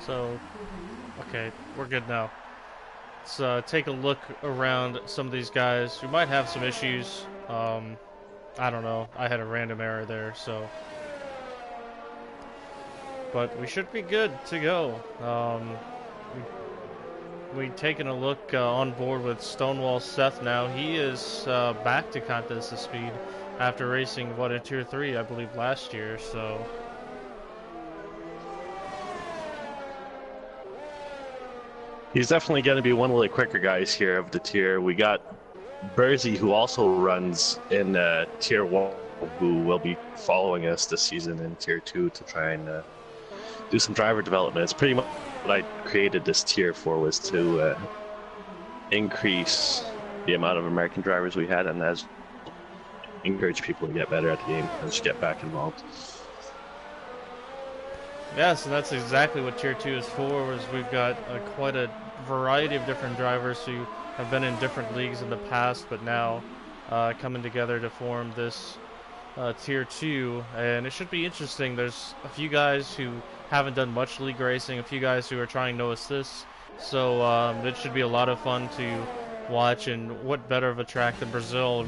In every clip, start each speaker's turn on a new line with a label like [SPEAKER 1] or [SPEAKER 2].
[SPEAKER 1] So, okay, we're good now. Let's take a look around some of these guys who might have some issues. I don't know. I had a random error there, so. But we should be good to go. We taking a look on board with Stonewall Seth now. He is back to contest of speed after racing, what, in Tier 3, I believe, last year, so.
[SPEAKER 2] He's definitely going to be one of the quicker guys here of the tier. We got Burzy, who also runs in Tier 1, who will be following us this season in Tier 2 to try and do some driver development. It's pretty much what I created this tier for, was to increase the amount of American drivers we had, and as encourage people to get better at the game and just get back involved.
[SPEAKER 1] Yes, and that's exactly what Tier 2 is for, is we've got quite a variety of different drivers who have been in different leagues in the past, but now coming together to form this Tier 2, and it should be interesting. There's a few guys who haven't done much league racing, a few guys who are trying no assists, so it should be a lot of fun to watch, and what better of a track than Brazil.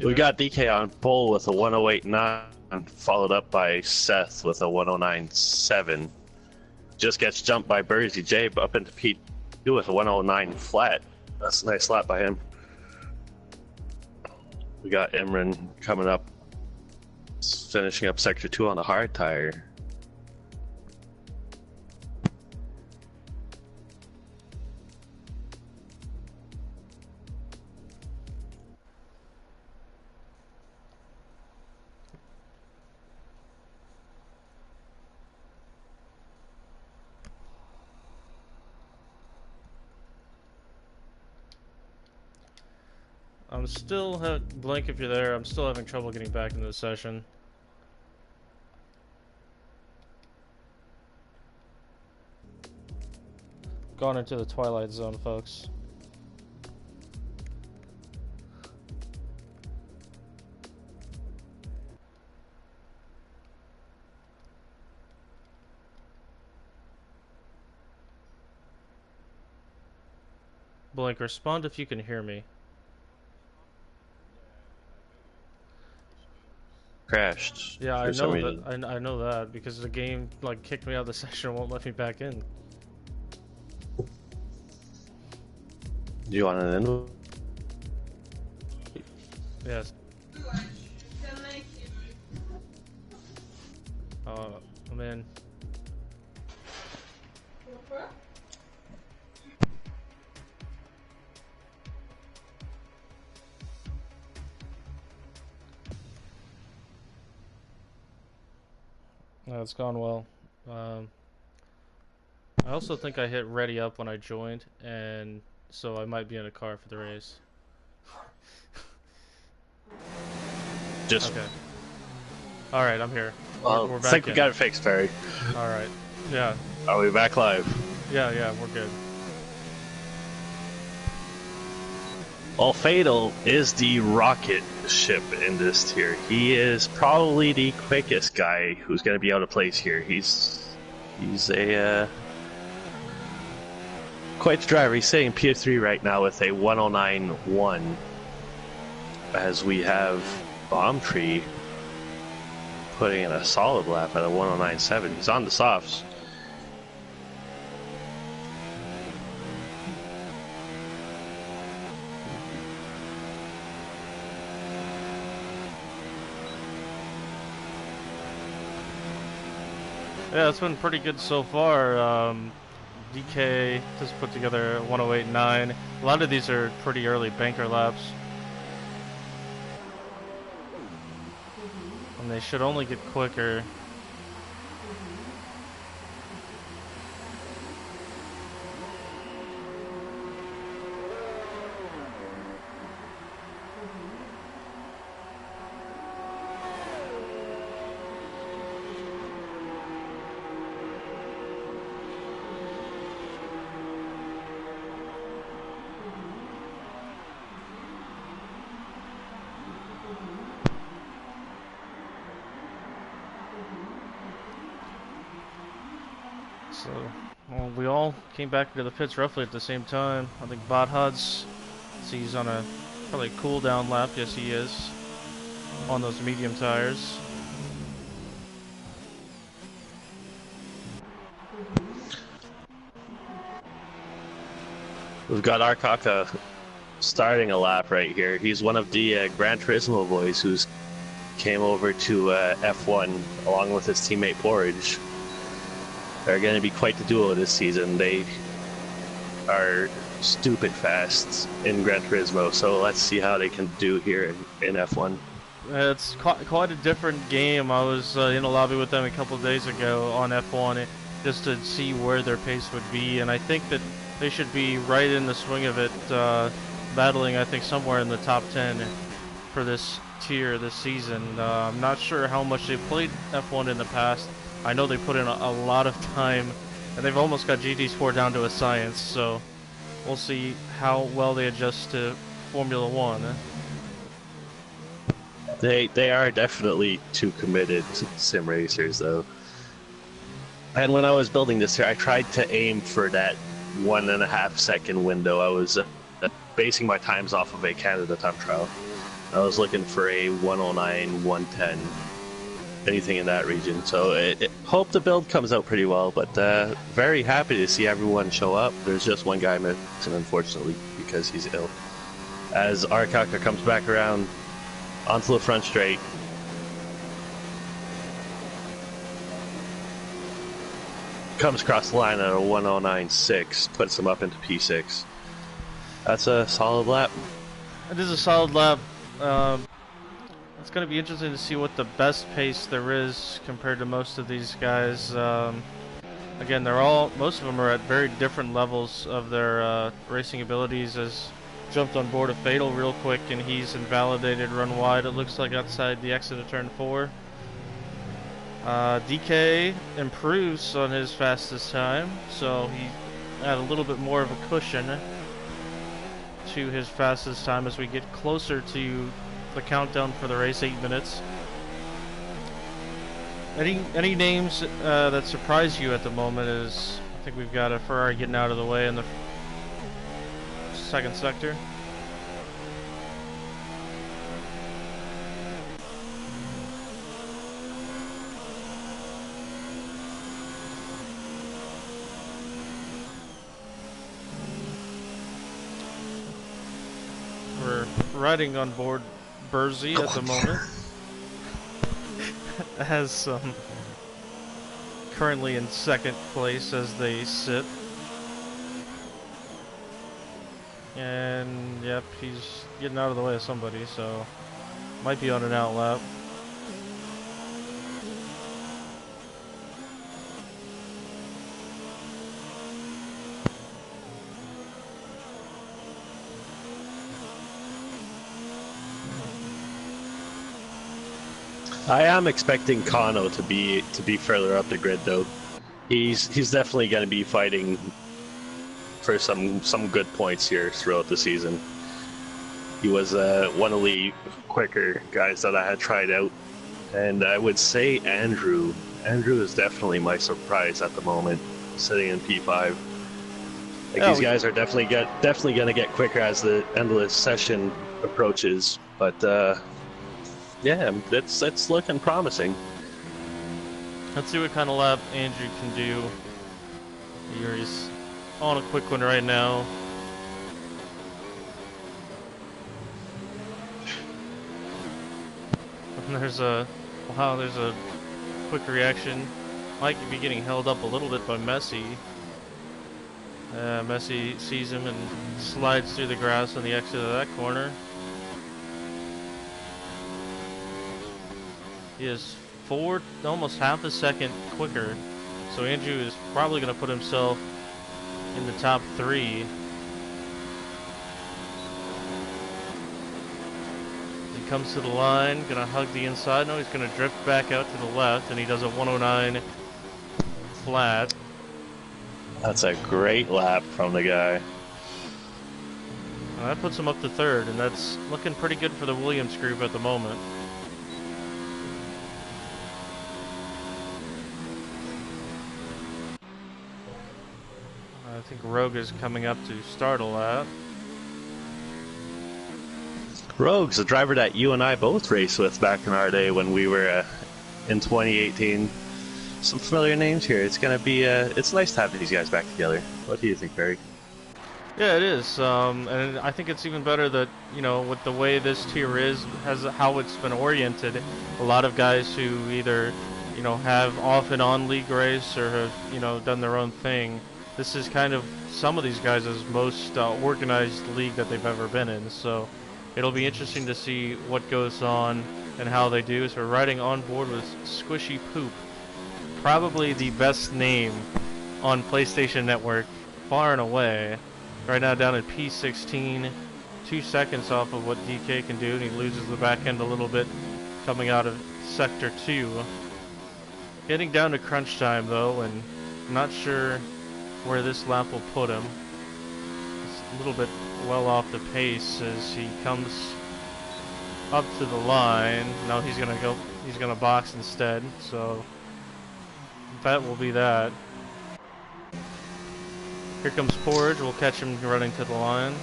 [SPEAKER 2] We got DK on pole with a 108.9, followed up by Seth with a 109.7. Just gets jumped by Burzy J up into P2 with a 109 flat. That's a nice lap by him. We got Imran coming up, finishing up Sector 2 on the hard tire.
[SPEAKER 1] I'm still, Blink if you're there, I'm still having trouble getting back into the session. Gone into the Twilight Zone, folks. Blink, respond if you can hear me.
[SPEAKER 2] Crashed.
[SPEAKER 1] Yeah, I know that. I know that because the game like kicked me out of the session and won't let me back in.
[SPEAKER 2] Do you want an invite?
[SPEAKER 1] Yes. I'm in. It's gone well. I also think I hit ready up when I joined, and so I might be in a car for the race.
[SPEAKER 2] Just.
[SPEAKER 1] Okay. All right, I'm here.
[SPEAKER 2] Well,
[SPEAKER 1] we're
[SPEAKER 2] I
[SPEAKER 1] back
[SPEAKER 2] think we
[SPEAKER 1] in.
[SPEAKER 2] got it fixed, Perry.
[SPEAKER 1] All right. Yeah.
[SPEAKER 2] Are we back live?
[SPEAKER 1] Yeah, we're good.
[SPEAKER 2] Well, Fatal is the rocket ship in this tier. He is probably the quickest guy who's going to be out of place here. He's a quite the driver. He's sitting P3 right now with a 109.1, as we have Bomb Tree putting in a solid lap at a 109.7. He's on the softs.
[SPEAKER 1] Yeah, it's been pretty good so far. DK just put together 108.9. A lot of these are pretty early banker laps, and they should only get quicker. So, well, we all came back into the pits roughly at the same time. I think Bothod's, he's on a probably cool down lap. Yes, he is on those medium tires.
[SPEAKER 2] We've got Arcaka starting a lap right here. He's one of the Gran Turismo boys who's came over to F1 along with his teammate Porridge. They're going to be quite the duo this season. They are stupid fast in Gran Turismo, so let's see how they can do here in F1.
[SPEAKER 1] It's quite a different game. I was in a lobby with them a couple of days ago on F1 just to see where their pace would be, and I think that they should be right in the swing of it, battling, I think, somewhere in the top 10 for this tier this season. I'm not sure how much they've played F1 in the past. I know they put in a lot of time, and they've almost got GT Sport down to a science, so we'll see how well they adjust to Formula One.
[SPEAKER 2] They are definitely two committed sim racers, though. And when I was building this here, I tried to aim for that 1.5 second window. I was basing my times off of a Canada time trial. I was looking for a 109, 110, anything in that region. So hope the build comes out pretty well, but very happy to see everyone show up. There's just one guy missing, unfortunately, because he's ill. As Arcaka comes back around onto the front straight. Comes across the line at a 109.6, puts him up into P6. That's a solid lap.
[SPEAKER 1] It is a solid lap. It's going to be interesting to see what the best pace there is compared to most of these guys. Again, most of them are at very different levels of their racing abilities. As jumped on board a Fatal real quick, and he's invalidated, run wide, it looks like, outside the exit of turn 4. DK improves on his fastest time, so he had a little bit more of a cushion to his fastest time as we get closer to the countdown for the race, 8 minutes. Any names that surprise you at the moment? Is I think we've got a Ferrari getting out of the way in the second sector. We're riding on board Burzy at the moment. As currently in second place as they sit. And yep, he's getting out of the way of somebody, so might be on an out lap.
[SPEAKER 2] I am expecting Kano to be further up the grid, though. He's definitely going to be fighting for some good points here throughout the season. He was one of the quicker guys that I had tried out, and I would say Andrew is definitely my surprise at the moment, sitting in P5. These guys are definitely going to get quicker as the end of the session approaches, but yeah, it's looking promising.
[SPEAKER 1] Let's see what kind of lap Andrew can do. He's on a quick one right now. And there's a quick reaction might be getting held up a little bit by Messi. Messi sees him and slides through the grass on the exit of that corner. He is almost half a second quicker. So Andrew is probably going to put himself in the top 3. He comes to the line, going to hug the inside. No, he's going to drift back out to the left, and he does a 109 flat.
[SPEAKER 2] That's a great lap from the guy.
[SPEAKER 1] And that puts him up to 3rd, and that's looking pretty good for the Williams group at the moment. I think Rogue is coming up to start a lap.
[SPEAKER 2] Rogue's a driver that you and I both raced with back in our day when we were in 2018. Some familiar names here. It's gonna be it's nice to have these guys back together. What do you think, Barry?
[SPEAKER 1] Yeah, it is, and I think it's even better that, you know, with the way this tier has how it's been oriented, a lot of guys who either, you know, have off and on league race or have, you know, done their own thing. This is kind of some of these guys' most organized league that they've ever been in, so it'll be interesting to see what goes on and how they do. So we're riding on board with Squishy Poop, probably the best name on PlayStation Network, far and away. Right now down at P16, 2 seconds off of what DK can do, and he loses the back end a little bit coming out of Sector 2. Getting down to crunch time though, and I'm not sure where this lap will put him. It's a little bit well off the pace as he comes up to the line. Now he's gonna box instead, so that will be that. Here comes Porridge. We'll catch him running to the line.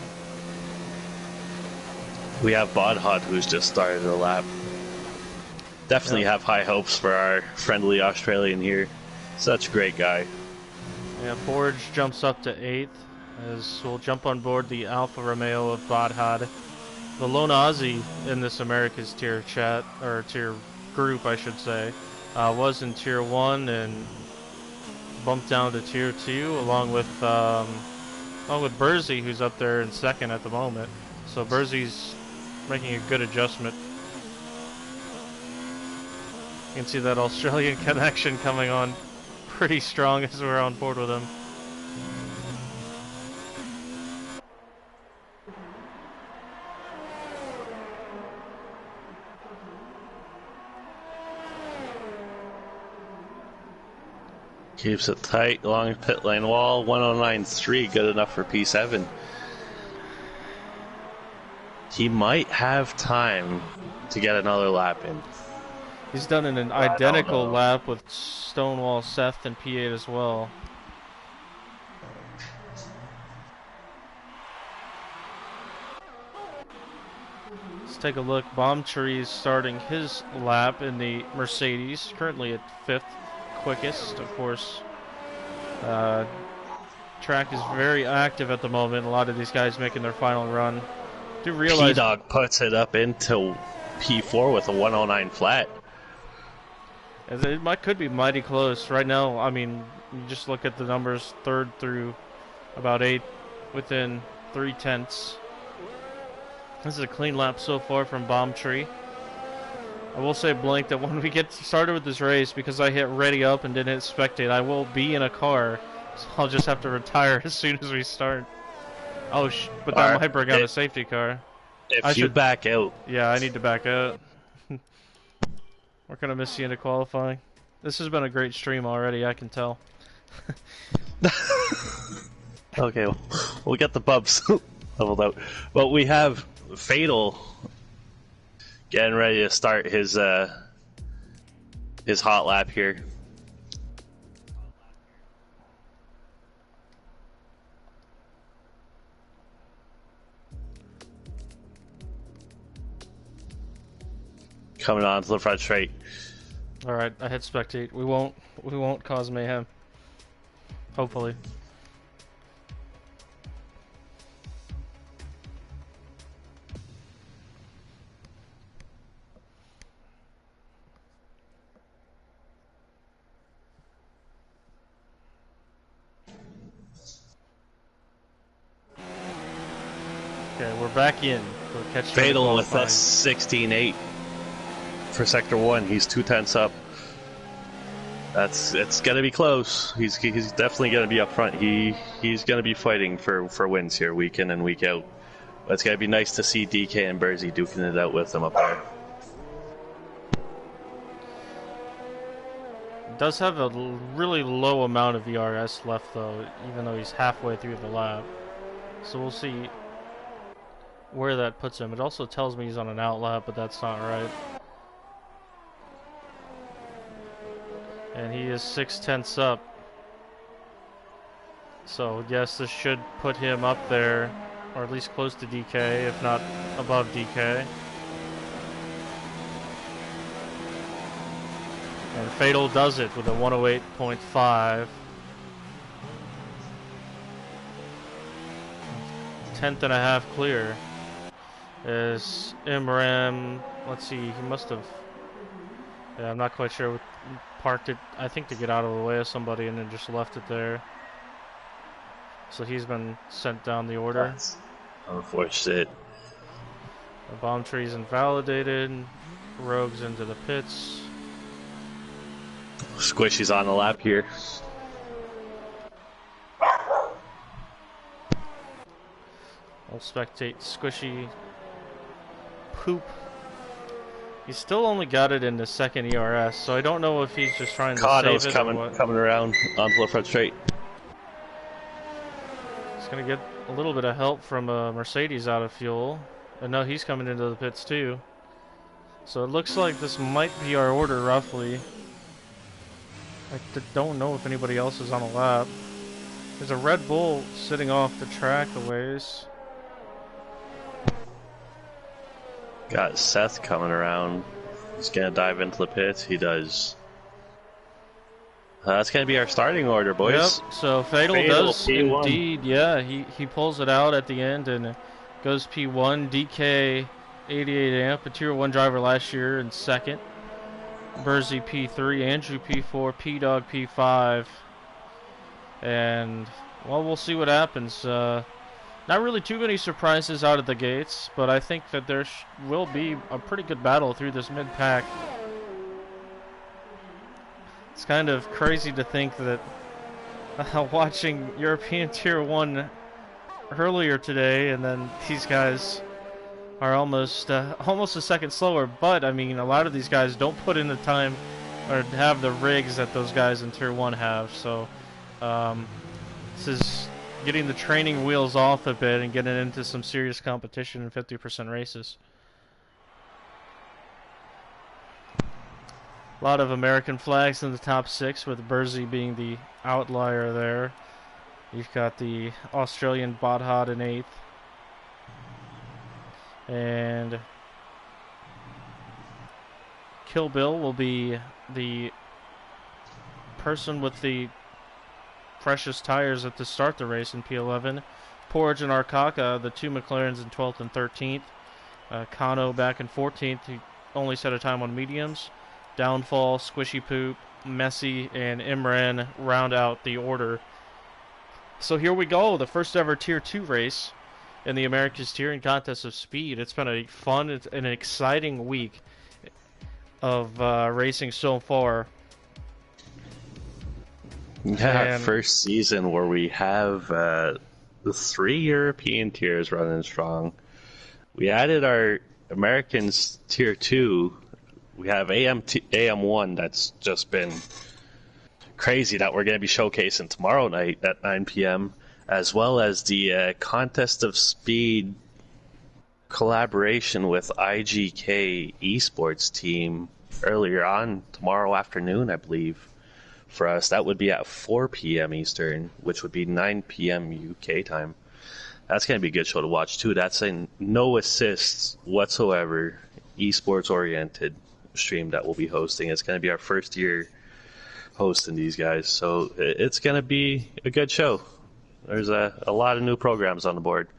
[SPEAKER 2] We have Bodhod who's just started the lap. Definitely have high hopes for our friendly Australian here. Such a great guy.
[SPEAKER 1] Yeah, Porridge jumps up to 8th as we'll jump on board the Alfa Romeo of Bodhad. The lone Aussie in this America's tier chat, or tier group I should say, was in tier 1 and bumped down to tier 2 along with Bursey, who's up there in 2nd at the moment. So Bursey's making a good adjustment. You can see that Australian connection coming on pretty strong as we're on board with him.
[SPEAKER 2] Keeps it tight along pit lane wall. 109.3, good enough for P7. He might have time to get another lap in.
[SPEAKER 1] He's done an identical lap with Stonewall Seth and P8 as well. Let's take a look. Bomb Tree is starting his lap in the Mercedes, currently at 5th quickest. Of course, track is very active at the moment. A lot of these guys making their final run. Do realize
[SPEAKER 2] P-Dog puts it up into P4 with a 109 flat.
[SPEAKER 1] It could be mighty close. Right now, I mean, you just look at the numbers, 3rd through about 8th, within 3/10. This is a clean lap so far from Bomb Tree. I will say, Blank, that when we get started with this race, because I hit ready up and didn't hit spectate, I will be in a car, so I'll just have to retire as soon as we start. Oh, but that might bring out a safety car.
[SPEAKER 2] If you back out.
[SPEAKER 1] Yeah, I need to back out. We're going to miss you into qualifying. This has been a great stream already, I can tell.
[SPEAKER 2] Okay, we'll get the bubs leveled out. But we have Fatal getting ready to start his hot lap here. Coming on to the front straight.
[SPEAKER 1] All right, I hit spectate. We won't cause mayhem. Hopefully. Okay, we're back in. We're catching
[SPEAKER 2] Fatal with
[SPEAKER 1] qualifying.
[SPEAKER 2] us 16-8 for Sector 1. He's 2/10 up. It's gonna be close. He's definitely gonna be up front. He's gonna be fighting for wins here week in and week out. But it's gonna be nice to see DK and Bersy duking it out with him up there.
[SPEAKER 1] Does have a really low amount of ERS left though, even though he's halfway through the lap. So we'll see where that puts him. It also tells me he's on an out lap, but that's not right. And he is 6/10 up. So yes, this should put him up there, or at least close to DK, if not above DK. And Fatal does it with a 108.5. 10th and a half clear. Is Imram, let's see, he must have, yeah, I'm not quite sure, parked it, I think to get out of the way of somebody and then just left it there. So he's been sent down the order.
[SPEAKER 2] That's unfortunate.
[SPEAKER 1] The bomb tree's invalidated. Rogue's into the pits.
[SPEAKER 2] Squishy's on the lap here.
[SPEAKER 1] I'll spectate Squishy poop. He's still only got it in the second ERS, so I don't know if he's just trying to
[SPEAKER 2] Kado's
[SPEAKER 1] save it or what.
[SPEAKER 2] coming around onto the front straight.
[SPEAKER 1] He's gonna get a little bit of help from Mercedes out of fuel. And no, he's coming into the pits too. So it looks like this might be our order roughly. I don't know if anybody else is on a lap. There's a Red Bull sitting off the track a ways.
[SPEAKER 2] Got Seth coming around. He's gonna dive into the pits. He does. That's gonna be our starting order, boys.
[SPEAKER 1] Yep. So Fatal does P1. Indeed, yeah. He pulls it out at the end and goes P1. DK 88 amp, a tier 1 driver last year in second. Bersy P3, Andrew P4, P-Dog P5. And, well, we'll see what happens. Not really too many surprises out of the gates, but I think that there will be a pretty good battle through this mid-pack. It's kind of crazy to think that watching European Tier 1 earlier today, and then these guys are almost a second slower. But, I mean, a lot of these guys don't put in the time or have the rigs that those guys in Tier 1 have. So, this is getting the training wheels off a bit and getting into some serious competition in 50% races. A lot of American flags in the top 6, with Bersy being the outlier there. You've got the Australian Bodhad in 8th. And Kill Bill will be the person with the precious tires at the start the race in P11. Porridge and Arkaka, the two McLarens in 12th and 13th. Kano back in 14th. He only set a time on mediums. Downfall, Squishy Poop, Messi, and Imran round out the order. So here we go, the first ever Tier 2 race in the America's Tiering Contest of Speed. It's been a fun and an exciting week of racing so far.
[SPEAKER 2] Yeah, first season where we have 3 European tiers running strong. We added our Americans Tier 2. We have AM1 that's just been crazy that we're going to be showcasing tomorrow night at 9 p.m. as well as the Contest of Speed collaboration with IGK Esports team earlier on tomorrow afternoon, I believe. For us, that would be at 4 p.m. Eastern, which would be 9 p.m. UK time. That's going to be a good show to watch, too. That's a no assists whatsoever, esports-oriented stream that we'll be hosting. It's going to be our first year hosting these guys, so it's going to be a good show. There's a lot of new programs on the board.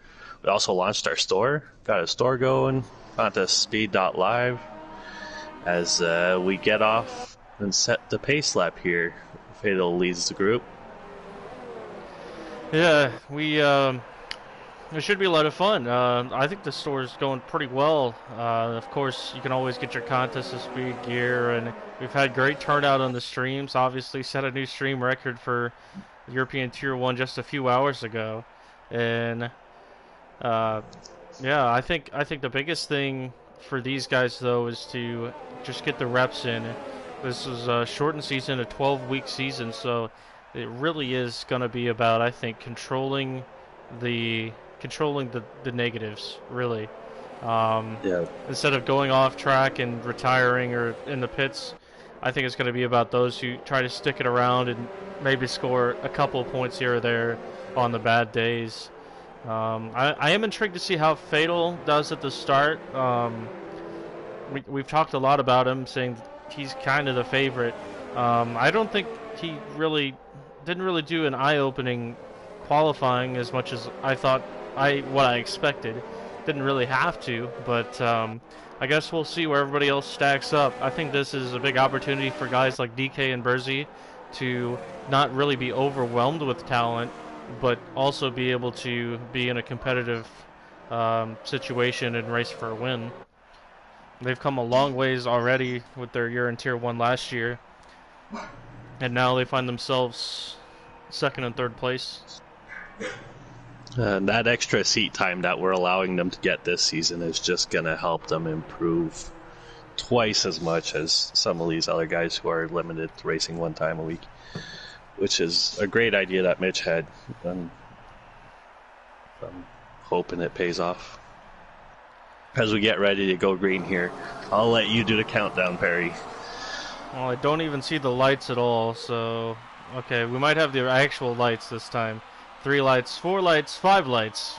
[SPEAKER 2] We also launched our store, got a store going, contestspeed.live, as we get off and set the pace lap here. Fatal leads the group.
[SPEAKER 1] Yeah, we It should be a lot of fun. I think the store is going pretty well. Of course, you can always get your contest of speed gear, and we've had great turnout on the streams. Obviously, set a new stream record for European Tier 1 just a few hours ago. And yeah, I think the biggest thing for these guys though is to just get the reps in. This is a shortened season, a 12-week season, so it really is going to be about, I think, the the negatives, really.
[SPEAKER 2] Yeah.
[SPEAKER 1] Instead of going off track and retiring or in the pits, I think it's going to be about those who try to stick it around and maybe score a couple of points here or there on the bad days. I am intrigued to see how Fatal does at the start. We've talked a lot about him, saying he's kind of the favorite. I don't think he didn't really do an eye-opening qualifying as much as I thought what I expected. Didn't really have to, but I guess we'll see where everybody else stacks up. I think this is a big opportunity for guys like DK and Burzy to not really be overwhelmed with talent, but also be able to be in a competitive situation and race for a win. They've come a long ways already with their year in Tier 1 last year, and now they find themselves second and third place.
[SPEAKER 2] And that extra seat time that we're allowing them to get this season is just going to help them improve twice as much as some of these other guys who are limited to racing one time a week, which is a great idea that Mitch had. And I'm hoping it pays off. As we get ready to go green here, I'll let you do the countdown, Perry.
[SPEAKER 1] Well, I don't even see the lights at all, so... Okay, we might have the actual lights this time. 3 lights, 4 lights, 5 lights.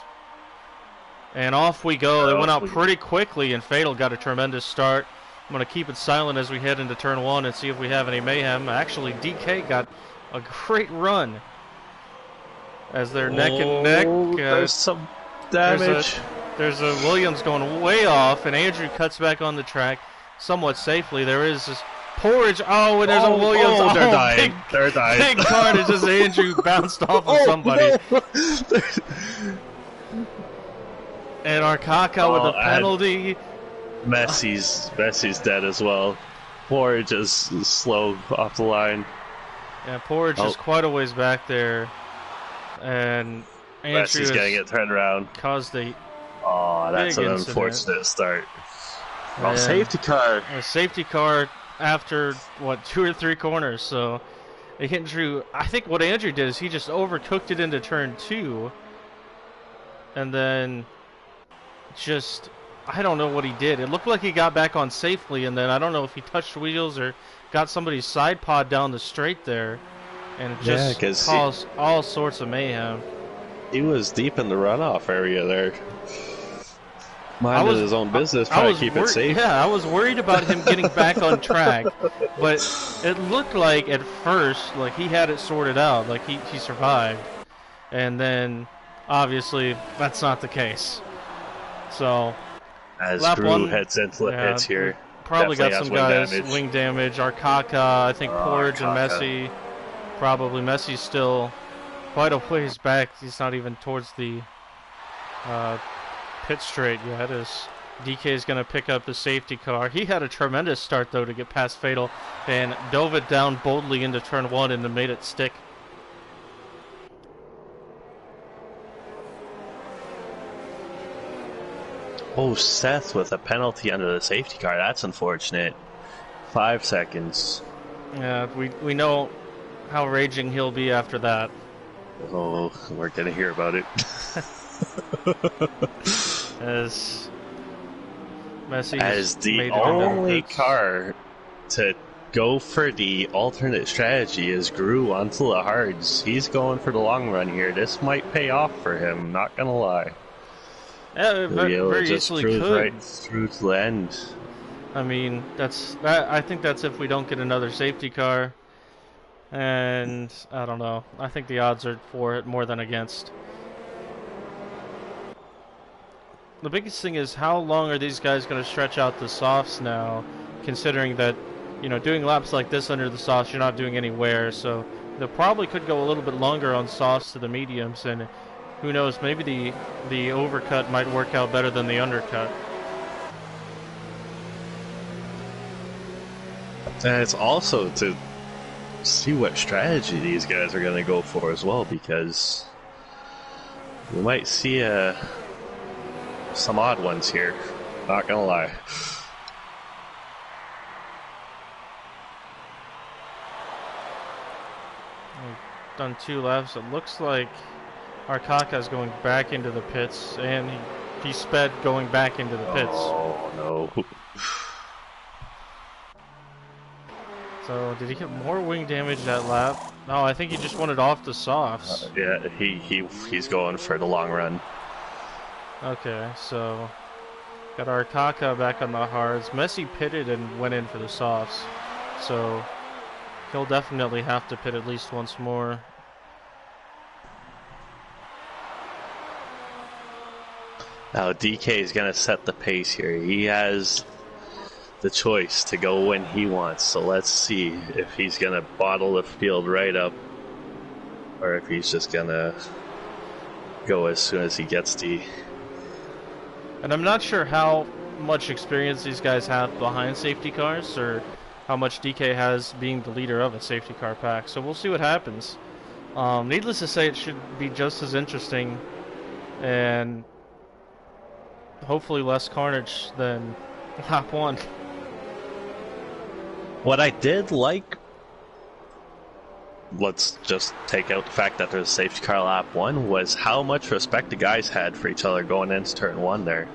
[SPEAKER 1] And off we go. They went out pretty quickly, and Fatal got a tremendous start. I'm going to keep it silent as we head into turn 1 and see if we have any mayhem. Actually, DK got a great run. As they're neck and neck.
[SPEAKER 2] There's some damage.
[SPEAKER 1] There's a Williams going way off, and Andrew cuts back on the track somewhat safely. There is this Porridge. Oh, and there's a Williams.
[SPEAKER 2] Oh, they're dying. They're dying.
[SPEAKER 1] Big carnage as Andrew bounced off of somebody. No. And Arkaka with a penalty.
[SPEAKER 2] Messi's dead as well. Porridge is slow off the line.
[SPEAKER 1] Yeah, Porridge is quite a ways back there. And Andrew
[SPEAKER 2] Messi's getting it turned around.
[SPEAKER 1] Caused a
[SPEAKER 2] that's an unfortunate start. Oh, safety car.
[SPEAKER 1] A safety car after, 2 or 3 corners. So Andrew, I think what Andrew did is he just overcooked it into turn 2. And then just, I don't know what he did. It looked like he got back on safely, and then I don't know if he touched wheels or got somebody's side pod down the straight there. And it just caused all sorts of mayhem.
[SPEAKER 2] He was deep in the runoff area there. Minded his own business, trying to keep it safe.
[SPEAKER 1] Yeah, I was worried about him getting back on track, but it looked like at first, like he had it sorted out, like he survived, and then obviously that's not the case. So
[SPEAKER 2] as Drew heads into the pits here,
[SPEAKER 1] probably got some guys wing damage. Arkaka, I think Porridge and Messi. Probably Messi's still quite a ways back. He's not even towards the pit straight yet, as DK is going to pick up the safety car. He had a tremendous start, though, to get past Fatal and dove it down boldly into turn 1 and then made it stick.
[SPEAKER 2] Oh, Seth with a penalty under the safety car. That's unfortunate. 5 seconds.
[SPEAKER 1] Yeah, we know how raging he'll be after that.
[SPEAKER 2] Oh, we're going to hear about it.
[SPEAKER 1] As
[SPEAKER 2] the only car to go for the alternate strategy is Gru onto the hards. He's going for the long run here. This might pay off for him, not gonna lie.
[SPEAKER 1] Yeah, very easily could.
[SPEAKER 2] Right through to the end.
[SPEAKER 1] I mean, I think that's if we don't get another safety car. And I don't know. I think the odds are for it more than against. The biggest thing is, how long are these guys going to stretch out the softs now, considering that, doing laps like this under the softs, you're not doing any wear, so they probably could go a little bit longer on softs to the mediums, and who knows? Maybe the overcut might work out better than the undercut.
[SPEAKER 2] And it's also to see what strategy these guys are going to go for as well, because we might see some odd ones here. Not gonna lie.
[SPEAKER 1] We've done 2 laps. It looks like Arcaka is going back into the pits, and he sped going back into the pits.
[SPEAKER 2] Oh no.
[SPEAKER 1] So did he get more wing damage that lap? No, I think he just wanted off the softs.
[SPEAKER 2] Yeah, he's going for the long run.
[SPEAKER 1] Okay, so got Arcaka back on the hards. Messi pitted and went in for the softs, so he'll definitely have to pit at least once more.
[SPEAKER 2] Now DK is going to set the pace here. He has the choice to go when he wants, so let's see if he's going to bottle the field right up, or if he's just going to go as soon as he gets the...
[SPEAKER 1] And I'm not sure how much experience these guys have behind safety cars, or how much DK has being the leader of a safety car pack, so we'll see what happens. Needless to say, it should be just as interesting and hopefully less carnage than lap 1.
[SPEAKER 2] What I did like, let's just take out the fact that there's a safety car lap 1, was how much respect the guys had for each other going into turn 1 there.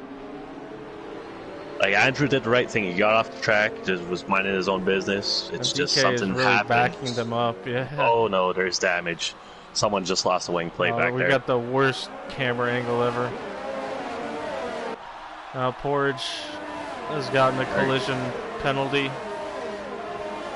[SPEAKER 2] Like, Andrew did the right thing. He got off the track, just was minding his own business. It's just something
[SPEAKER 1] really
[SPEAKER 2] happened.
[SPEAKER 1] Backing them up, yeah.
[SPEAKER 2] Oh no, there's damage. Someone just lost a wing plate back there.
[SPEAKER 1] We got the worst camera angle ever. Now Porridge has gotten a collision penalty.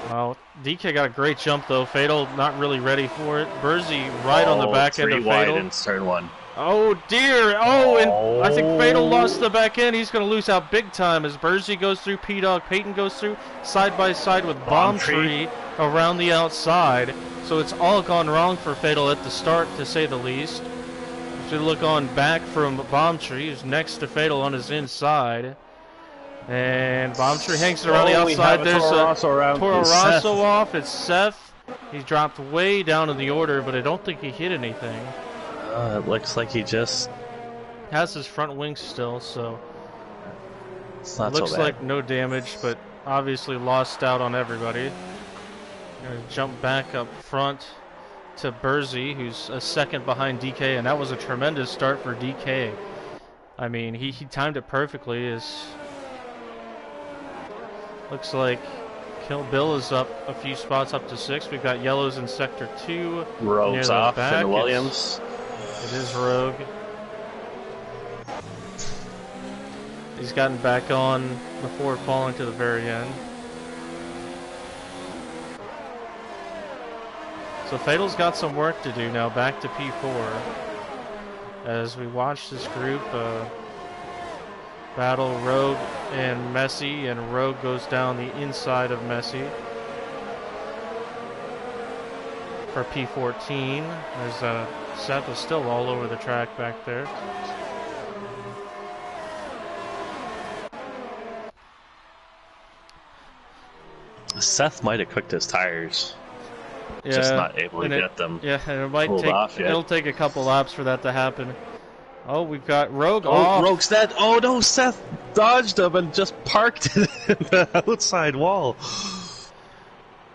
[SPEAKER 1] Well, DK got a great jump though. Fatal not really ready for it. Burzy right on the back end of Fatal.
[SPEAKER 2] In turn 1.
[SPEAKER 1] Oh dear! Oh, and I think Fatal lost the back end. He's going to lose out big time as Burzy goes through, P-Dog Peyton goes through, side by side with Bomb Tree around the outside. So it's all gone wrong for Fatal at the start, to say the least. If you look on back from Bomb Tree, who's next to Fatal on his inside. And Bomb Tree hangs it around the outside. There's a Toro Rosso off. It's Seth. He's dropped way down in the order, but I don't think he hit anything.
[SPEAKER 2] It looks like he just
[SPEAKER 1] has his front wing still, so
[SPEAKER 2] it's not
[SPEAKER 1] looks
[SPEAKER 2] so bad.
[SPEAKER 1] like no damage, but obviously lost out on everybody. Gonna jump back up front to Burzy, who's a second behind DK, and that was a tremendous start for DK. I mean, he timed it perfectly. Looks like Kill Bill is up a few spots up to 6. We've got yellows in sector 2.
[SPEAKER 2] Rogues off in Williams.
[SPEAKER 1] It is Rogue. He's gotten back on before falling to the very end. So Fatal's got some work to do now, back to P4. As we watch this group battle Rogue and Messi, and Rogue goes down the inside of Messi for P14. There's Seth is still all over the track back there.
[SPEAKER 2] Seth might have cooked his tires. Yeah, just not able to get them.
[SPEAKER 1] Yeah, it might take. It'll take a couple laps for that to happen. Oh, we've got Rogue off.
[SPEAKER 2] Rogue's dead. Oh no, Seth dodged him and just parked it in the outside wall.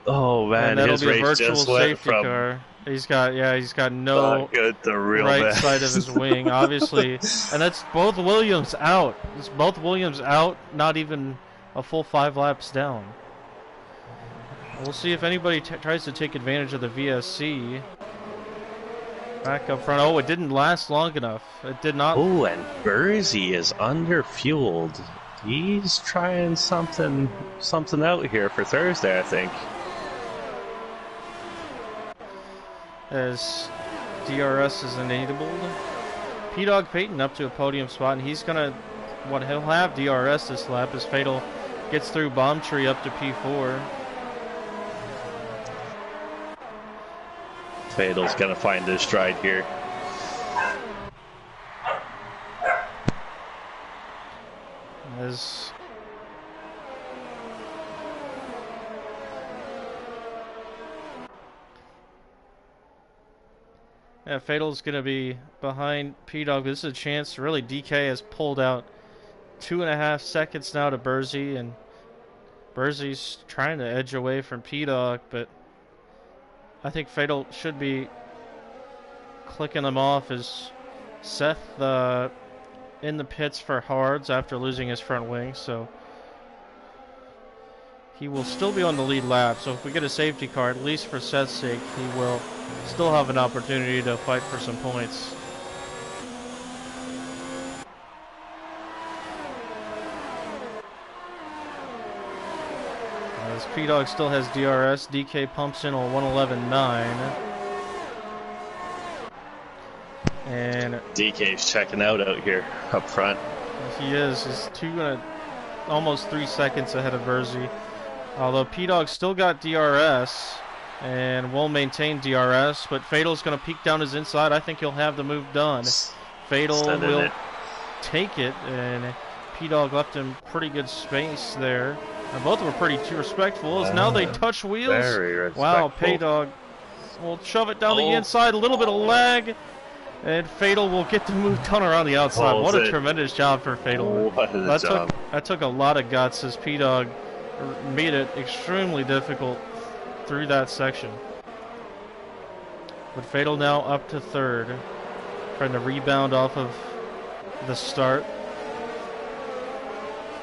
[SPEAKER 2] Oh man,
[SPEAKER 1] and that'll
[SPEAKER 2] his
[SPEAKER 1] be a
[SPEAKER 2] race
[SPEAKER 1] virtual
[SPEAKER 2] just went
[SPEAKER 1] safety
[SPEAKER 2] from
[SPEAKER 1] car. He's got no
[SPEAKER 2] good to real
[SPEAKER 1] right
[SPEAKER 2] bad.
[SPEAKER 1] side of his wing, obviously, and that's both Williams out. It's both Williams out, not even a full 5 laps down. We'll see if anybody tries to take advantage of the VSC. Back up front. Oh, it didn't last long enough. It did not.
[SPEAKER 2] Oh, and Burzy is under-fueled. He's trying something out here for Thursday, I think.
[SPEAKER 1] As DRS is enabled. P-Dog Peyton up to a podium spot, and he's gonna, he'll have DRS this lap as Fatal gets through Bomb Tree up to P4.
[SPEAKER 2] Fatal's gonna find his stride here.
[SPEAKER 1] As yeah, Fatal's going to be behind P-Dog. This is a chance. Really, DK has pulled out 2.5 seconds now to Bursey, and Bursey's trying to edge away from P-Dog, but I think Fatal should be clicking them off as Seth in the pits for hards after losing his front wing, so he will still be on the lead lap. So if we get a safety car, at least for Seth's sake, he will still have an opportunity to fight for some points. As P-Dog still has DRS, DK pumps in a 111.9. And
[SPEAKER 2] DK's checking out here up front.
[SPEAKER 1] He is. He's almost 3 seconds ahead of Bursey. Although P-Dog still got DRS and will maintain DRS, but Fatal's going to peek down his inside. I think he'll have the move done. Fatal will take it, and P-Dog left him pretty good space there. And both were pretty respectful. As now they touch wheels.
[SPEAKER 2] Very respectful.
[SPEAKER 1] Wow, P-Dog will shove it down the inside. A little bit of lag. And Fatal will get the move done around the outside. What a tremendous job for Fatal. That took a lot of guts as P-Dog made it extremely difficult through that section. But Fatal now up to third, trying to rebound off of the start.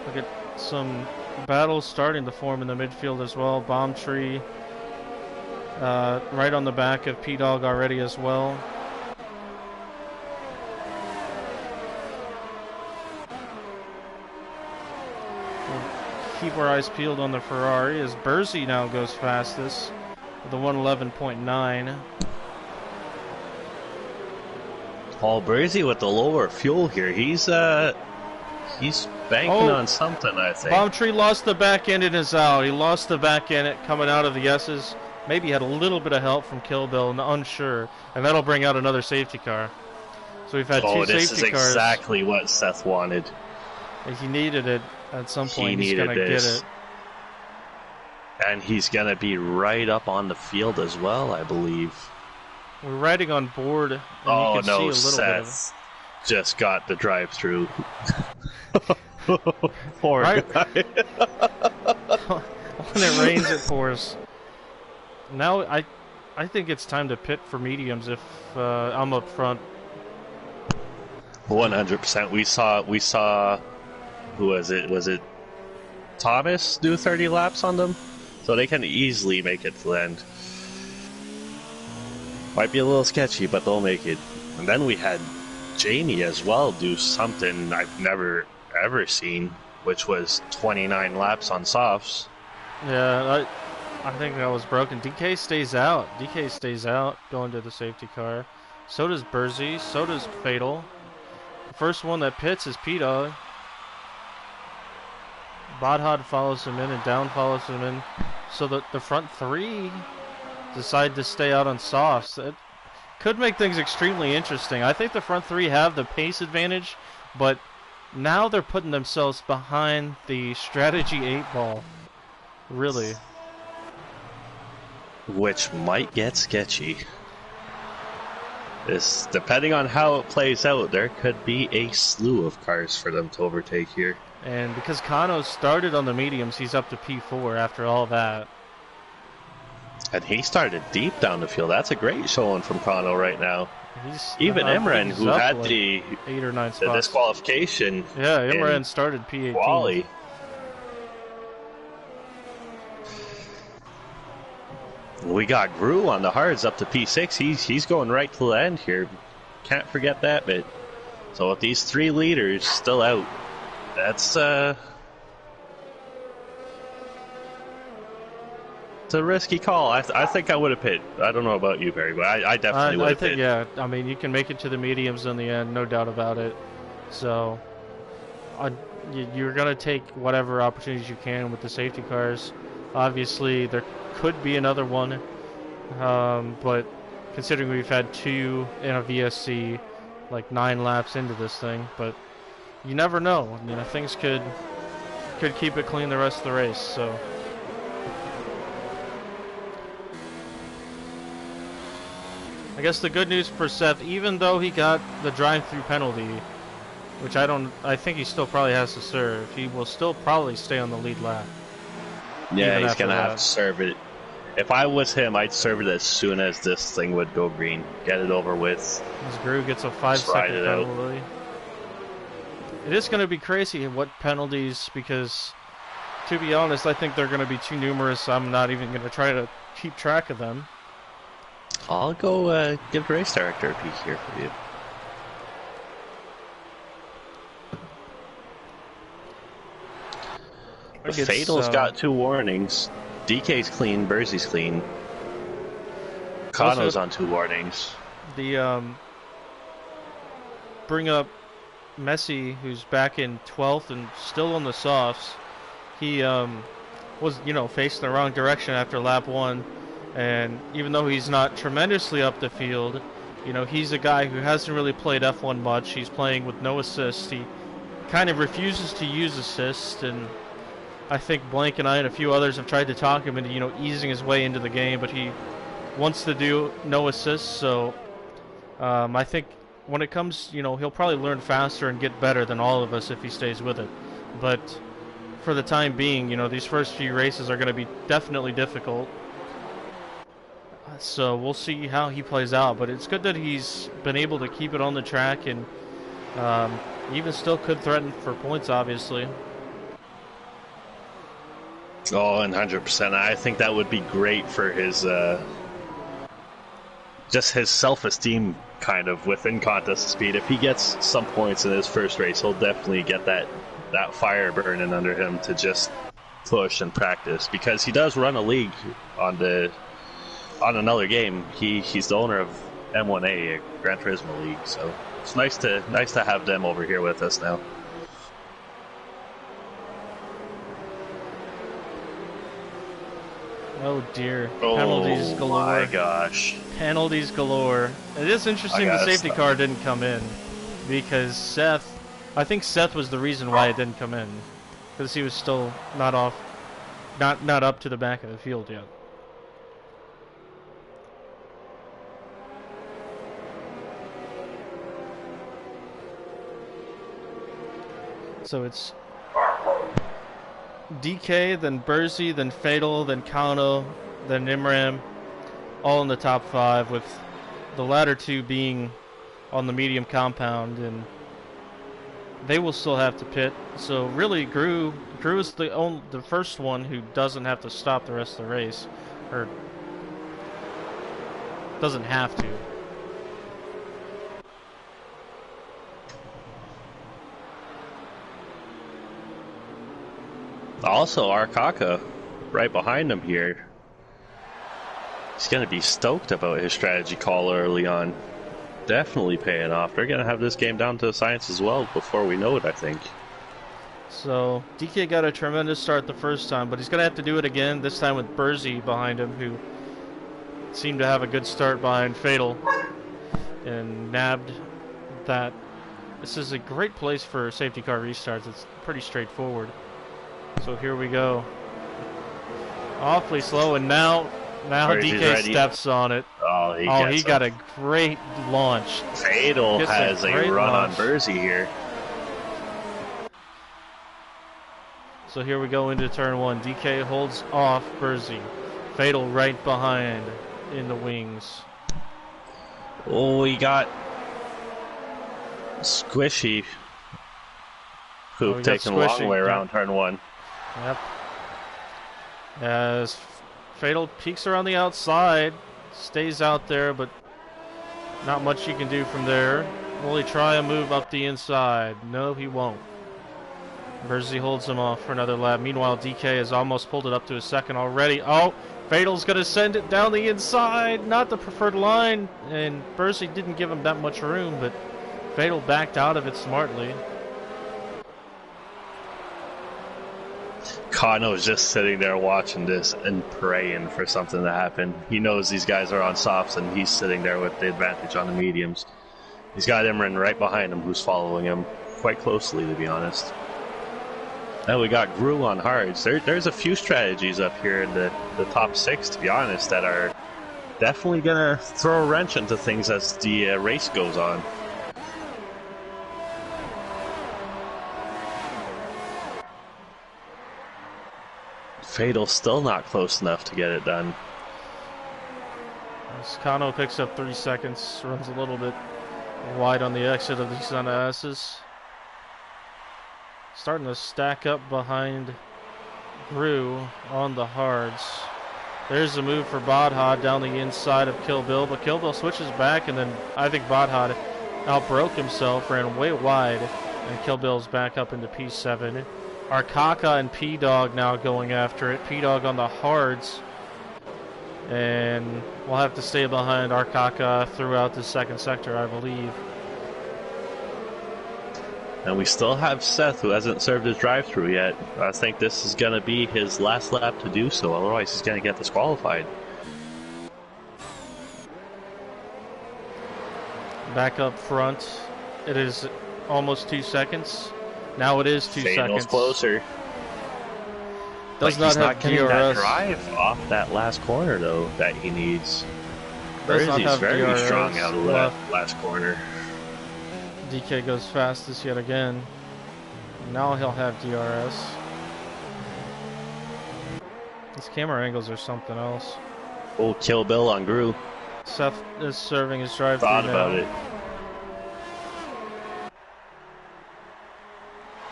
[SPEAKER 1] Look at some battles starting to form in the midfield as well. Bomb Tree right on the back of P-Dog already as well. Keep our eyes peeled on the Ferrari as Bursey now goes fastest with the 111.9.
[SPEAKER 2] Paul Bursey with the lower fuel here. He's banking on something, I think.
[SPEAKER 1] Bomb Tree lost the back end and is out. He lost the back end coming out of the S's. Maybe had a little bit of help from Kill Bill, unsure. And that'll bring out another safety car. So we've had two safety cars.
[SPEAKER 2] This is exactly what Seth wanted.
[SPEAKER 1] He needed it. At some point, he's going to get it.
[SPEAKER 2] And he's going to be right up on the field as well, I believe.
[SPEAKER 1] We're riding on board. And
[SPEAKER 2] oh,
[SPEAKER 1] you can
[SPEAKER 2] no,
[SPEAKER 1] see a little
[SPEAKER 2] Seth just got the drive-through.
[SPEAKER 1] Poor guy. When it rains, it pours. Now, I think it's time to pit for mediums if I'm up front.
[SPEAKER 2] 100%. We saw... Who was it? Was it Thomas do 30 laps on them? So they can easily make it to the end. Might be a little sketchy, but they'll make it. And then we had Jamie as well do something I've never ever seen, which was 29 laps on softs.
[SPEAKER 1] Yeah, I think that was broken. DK stays out. DK stays out going to the safety car. So does Bursey. So does Fatal. The first one that pits is P-Dog. Bodhod follows him in and Down follows him in. So the front three decide to stay out on softs. It could make things extremely interesting. I think the front three have the pace advantage, but now they're putting themselves behind the strategy 8 ball. Really.
[SPEAKER 2] Which might get sketchy. This, depending on how it plays out, there could be a slew of cars for them to overtake here.
[SPEAKER 1] And because Kano started on the mediums, he's up to P4 after all that.
[SPEAKER 2] And he started deep down the field. That's a great showing from Kano right now. Even Imran, who had like the
[SPEAKER 1] 8 or 9 spots.
[SPEAKER 2] The disqualification.
[SPEAKER 1] Yeah, Imran started P18.
[SPEAKER 2] Quali. We got Gru on the hards up to P6. He's going right to the end here. Can't forget that bit. So with these 3 leaders still out, that's it's a risky call. I think I would have pit. I don't know about you, Barry, but I definitely would have pit.
[SPEAKER 1] Yeah, I mean, you can make it to the mediums in the end, no doubt about it. So you're going to take whatever opportunities you can with the safety cars. Obviously, there could be another one, but considering we've had 2 in a VSC, like 9 laps into this thing, but you never know. You know, things could could keep it clean the rest of the race. So I guess the good news for Seth, even though he got the drive-through penalty, which I think he still probably has to serve, he will still probably stay on the lead lap.
[SPEAKER 2] Yeah, he's going to have to serve it. If I was him, I'd serve it as soon as this thing would go green. Get it over with.
[SPEAKER 1] As Gru gets a 5-second penalty. It is going to be crazy what penalties, because to be honest, I think they're going to be too numerous. I'm not even going to try to keep track of them.
[SPEAKER 2] I'll go give the race director a peek here for you. Fatal's got 2 warnings. DK's clean, Bursey's clean. Kano's on 2 warnings.
[SPEAKER 1] The bring up Messi, who's back in 12th and still on the softs. He was, facing the wrong direction after lap 1, and even though he's not tremendously up the field, he's a guy who hasn't really played F1 much. He's playing with no assist. He kind of refuses to use assist, and I think Blank and I and a few others have tried to talk him into, easing his way into the game, but he wants to do no assists. So I think when it comes, he'll probably learn faster and get better than all of us if he stays with it. But for the time being, these first few races are going to be definitely difficult. So we'll see how he plays out. But it's good that he's been able to keep it on the track, and even still could threaten for points, obviously.
[SPEAKER 2] Oh, and 100%. I think that would be great for his, just his self-esteem kind of within contest speed. If he gets some points in his first race, he'll definitely get that fire burning under him to just push and practice, because he does run a league on another game. He's the owner of M1A, a Gran Turismo league, so it's nice to have them over here with us now.
[SPEAKER 1] Oh dear. Penalties galore.
[SPEAKER 2] Oh my gosh.
[SPEAKER 1] Penalties galore. It is interesting the safety car didn't come in, because I think Seth was the reason why it didn't come in, because he was still not up to the back of the field yet. So it's DK, then Bursey, then Fatal, then Kano, then Imram, all in the top 5, with the latter 2 being on the medium compound, and they will still have to pit. So really, Gru is the first one who doesn't have to stop the rest of the race, or doesn't have to.
[SPEAKER 2] Also, Arkaka, right behind him here. He's going to be stoked about his strategy call early on. Definitely paying off. They're going to have this game down to science as well before we know it, I think.
[SPEAKER 1] So, DK got a tremendous start the first time, but he's going to have to do it again, this time with Bursey behind him, who seemed to have a good start behind Fatal and nabbed that. This is a great place for safety car restarts. It's pretty straightforward. So here we go. Awfully slow, and now DK steps on it.
[SPEAKER 2] Oh, he
[SPEAKER 1] got a great launch.
[SPEAKER 2] Fatal has a run on Bursey here.
[SPEAKER 1] So here we go into turn 1. DK holds off Bursey. Fatal right behind in the wings.
[SPEAKER 2] Oh, we got Squishy. Taking a long way around turn 1.
[SPEAKER 1] Yep. As Fatal peeks around the outside, stays out there, but not much he can do from there. Will he try a move up the inside? No, he won't. Bursey holds him off for another lap. Meanwhile, DK has almost pulled it up to a second already. Oh, Fatal's going to send it down the inside. Not the preferred line, and Bursey didn't give him that much room, but Fatal backed out of it smartly.
[SPEAKER 2] Kano's just sitting there watching this and praying for something to happen. He knows these guys are on softs, and he's sitting there with the advantage on the mediums. He's got Imran right behind him, who's following him quite closely, to be honest. And we got Gru on hards. There's a few strategies up here in the top 6, to be honest, that are definitely gonna throw a wrench into things as the race goes on. Fatal still not close enough to get it done.
[SPEAKER 1] Kano picks up 3 seconds, runs a little bit wide on the exit of these Asses. Starting to stack up behind Gru on the hards. There's a move for Badha down the inside of Kill Bill, but Kill Bill switches back, and then I think Badha outbroke himself, ran way wide, and Kill Bill's back up into P7. Arkaka and P-Dog now going after it. P-Dog on the hards, and we'll have to stay behind Arkaka throughout the second sector, I believe.
[SPEAKER 2] And we still have Seth, who hasn't served his drive-through yet. I think this is going to be his last lap to do so, otherwise he's going to get disqualified.
[SPEAKER 1] Back up front, it is almost 2 seconds. Now it is 2 seconds.
[SPEAKER 2] Closer.
[SPEAKER 1] Does not have
[SPEAKER 2] getting
[SPEAKER 1] DRS.
[SPEAKER 2] That drive off that last corner, though, that he needs.
[SPEAKER 1] Does not have
[SPEAKER 2] very
[SPEAKER 1] DRS
[SPEAKER 2] strong out of that last corner.
[SPEAKER 1] DK goes fastest yet again. Now he'll have DRS. These camera angles are something else.
[SPEAKER 2] Oh, Kill Bill on Gru.
[SPEAKER 1] Seth is serving his drive-thru
[SPEAKER 2] Thought
[SPEAKER 1] now.
[SPEAKER 2] about it.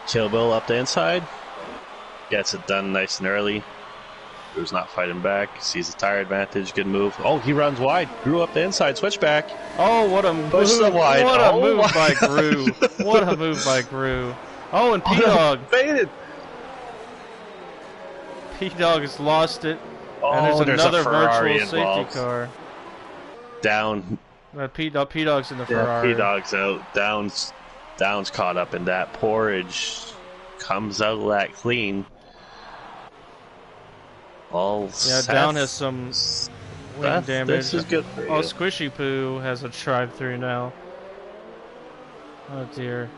[SPEAKER 2] Kill Bill up the inside. Gets it done nice and early. Gru's not fighting back. Sees the tire advantage. Good move. Oh, he runs wide. Gru up the inside. Switch back.
[SPEAKER 1] Oh, what a move!
[SPEAKER 2] Wide.
[SPEAKER 1] What a move by Gru! What a move by Gru! Oh, and P-Dog.
[SPEAKER 2] Faded.
[SPEAKER 1] P-Dog has lost it.
[SPEAKER 2] Oh,
[SPEAKER 1] and there's another virtual
[SPEAKER 2] involved.
[SPEAKER 1] safety car.
[SPEAKER 2] Down.
[SPEAKER 1] P-Dog's in the Ferrari.
[SPEAKER 2] P-Dog's out. Down's caught up in that. Porridge comes out of that clean.
[SPEAKER 1] Down has some wing damage.
[SPEAKER 2] This is good for you.
[SPEAKER 1] Oh, Squishy Poo has a drive-through now. Oh dear.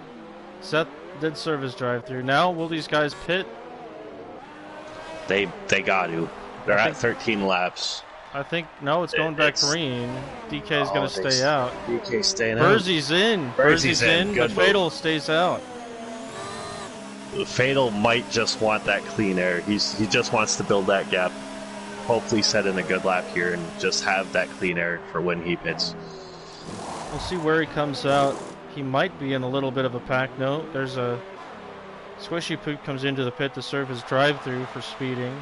[SPEAKER 1] Seth did serve his drive-through. Now will these guys pit?
[SPEAKER 2] They got to. They're at 13 laps.
[SPEAKER 1] I think no, it's going back green. DK is going to stay out.
[SPEAKER 2] DK staying out.
[SPEAKER 1] Berzy's in. Berzy's in, but Fatal stays out.
[SPEAKER 2] Fatal might just want that clean air. He just wants to build that gap. Hopefully set in a good lap here and just have that clean air for when he pits.
[SPEAKER 1] We'll see where he comes out. He might be in a little bit of a pack note. There's a Squishy Poop comes into the pit to serve his drive-through for speeding.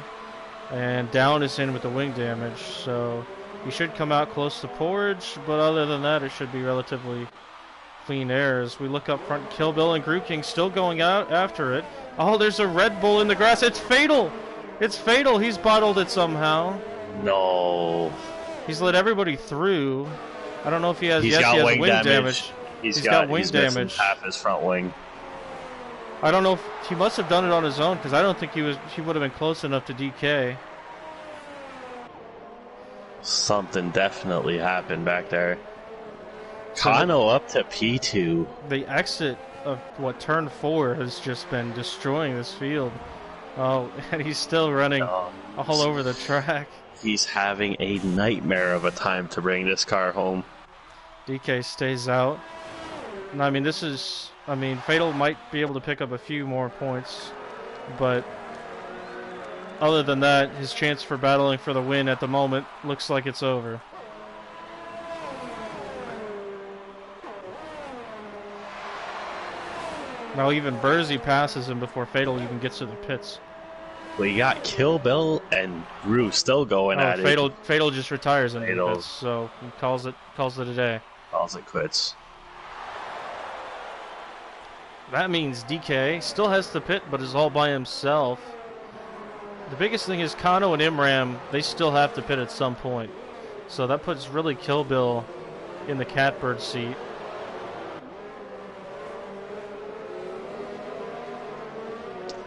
[SPEAKER 1] And Down is in with the wing damage. So he should come out close to Porridge, but other than that, it should be relatively clean air. As we look up front, Kill Bill and Gru King still going out after it. Oh, there's a Red Bull in the grass. It's Fatal! It's Fatal. He's bottled it somehow.
[SPEAKER 2] No.
[SPEAKER 1] He's let everybody through. I don't know if he has.
[SPEAKER 2] He's got wing damage.
[SPEAKER 1] He's got wing damage.
[SPEAKER 2] Half his front wing.
[SPEAKER 1] I don't know if he must have done it on his own because I don't think he would have been close enough to DK.
[SPEAKER 2] Something definitely happened back there. Kano up to P2.
[SPEAKER 1] The exit of turn 4 has just been destroying this field. Oh, and he's still running all over the track.
[SPEAKER 2] He's having a nightmare of a time to bring this car home.
[SPEAKER 1] DK stays out. I mean, Fatal might be able to pick up a few more points, but other than that, his chance for battling for the win at the moment looks like it's over. Now even Bersy passes him before Fatal even gets to the pits.
[SPEAKER 2] We got Kill Bill and Gru still going at it.
[SPEAKER 1] Fatal just retires in the pits, so he calls it a day.
[SPEAKER 2] Calls it quits.
[SPEAKER 1] That means DK still has to pit, but is all by himself. The biggest thing is Kano and Imram, they still have to pit at some point. So that puts really Kill Bill in the catbird seat.